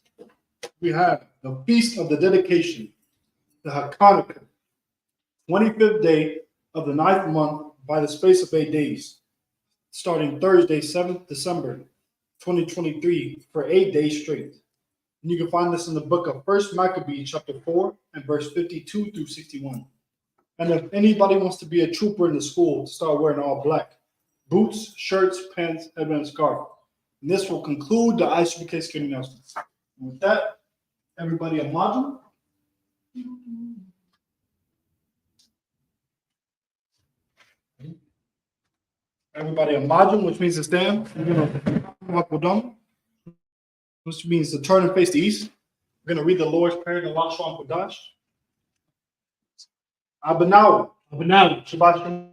We have the Feast of the Dedication, the Hanukkah, 25th day of the 9th month by the space of 8 days, starting Thursday, 7th December, 2023, for 8 days straight. And you can find this in the book of 1 Maccabees, chapter 4, and verse 52 through 61. And if anybody wants to be a trooper in the school, start wearing all black. Boots, shirts, pants, headband, scarf. And this will conclude the Isupk security announcements. And with that, everybody a module. Everybody a module, which means to stand. Which means to turn and face the east. We're going to read the Lord's Prayer, the Lashon Kodash. Abanaw. Shabbat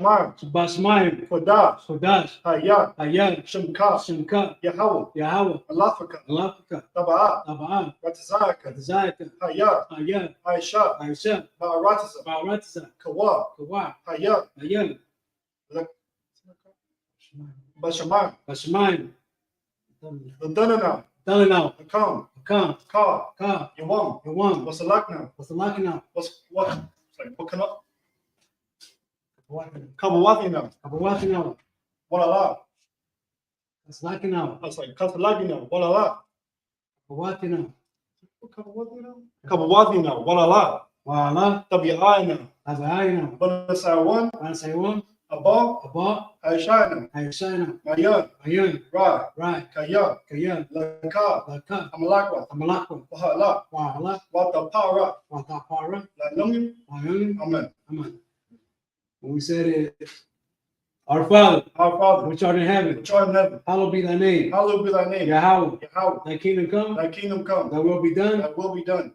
Shemayim. Kodash. Hayah. Shemka. Yahweh. Alafaka. Taba'ah. Ratazaka. Hayah. Aisha. Ba'aratiza. Kawa. Hayah. Bashamayim. Danana. Akam. Ka. Yawam. Wasalakna. What? What can I? Kabawathina. Walala. That's like Kasalagina. Walala. Kabawathina. Walala. Tabi'ayna. Banasawan. Abba. Aishana. Mayan. Ra. Kaya. Laka. Amalakwa. Wahala. Watapara. Lanungin. Amen. When we said it, our Father, which art in heaven, hallowed be thy name. Yahweh. Thy kingdom come. Thy will be done.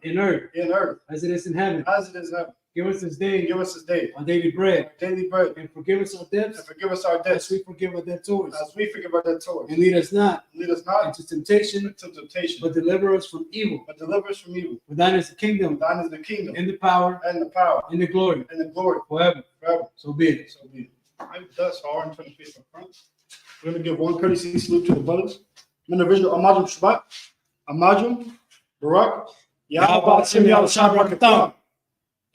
In earth. As it is in heaven. Give us this day our daily bread. And forgive us our debts. As we forgive our debtors. And lead us not into temptation. But deliver us from evil. For thine is the kingdom. And the power. And the glory. Forever. So be it. That's our and 20 feet up front. We're going to give one courtesy salute to the brothers. Individual Amajum Shabbat. Amajum. Barak. Yahweh Shem Shabbat.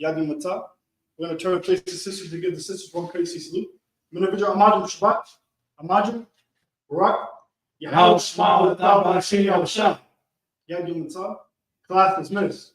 Yadu Matah. We're going to turn and face the sisters to give the sisters one courtesy salute. Individual Amajum Shabbat. Amajum. Barak. Yahweh Shem Yadu Matah. Class dismissed.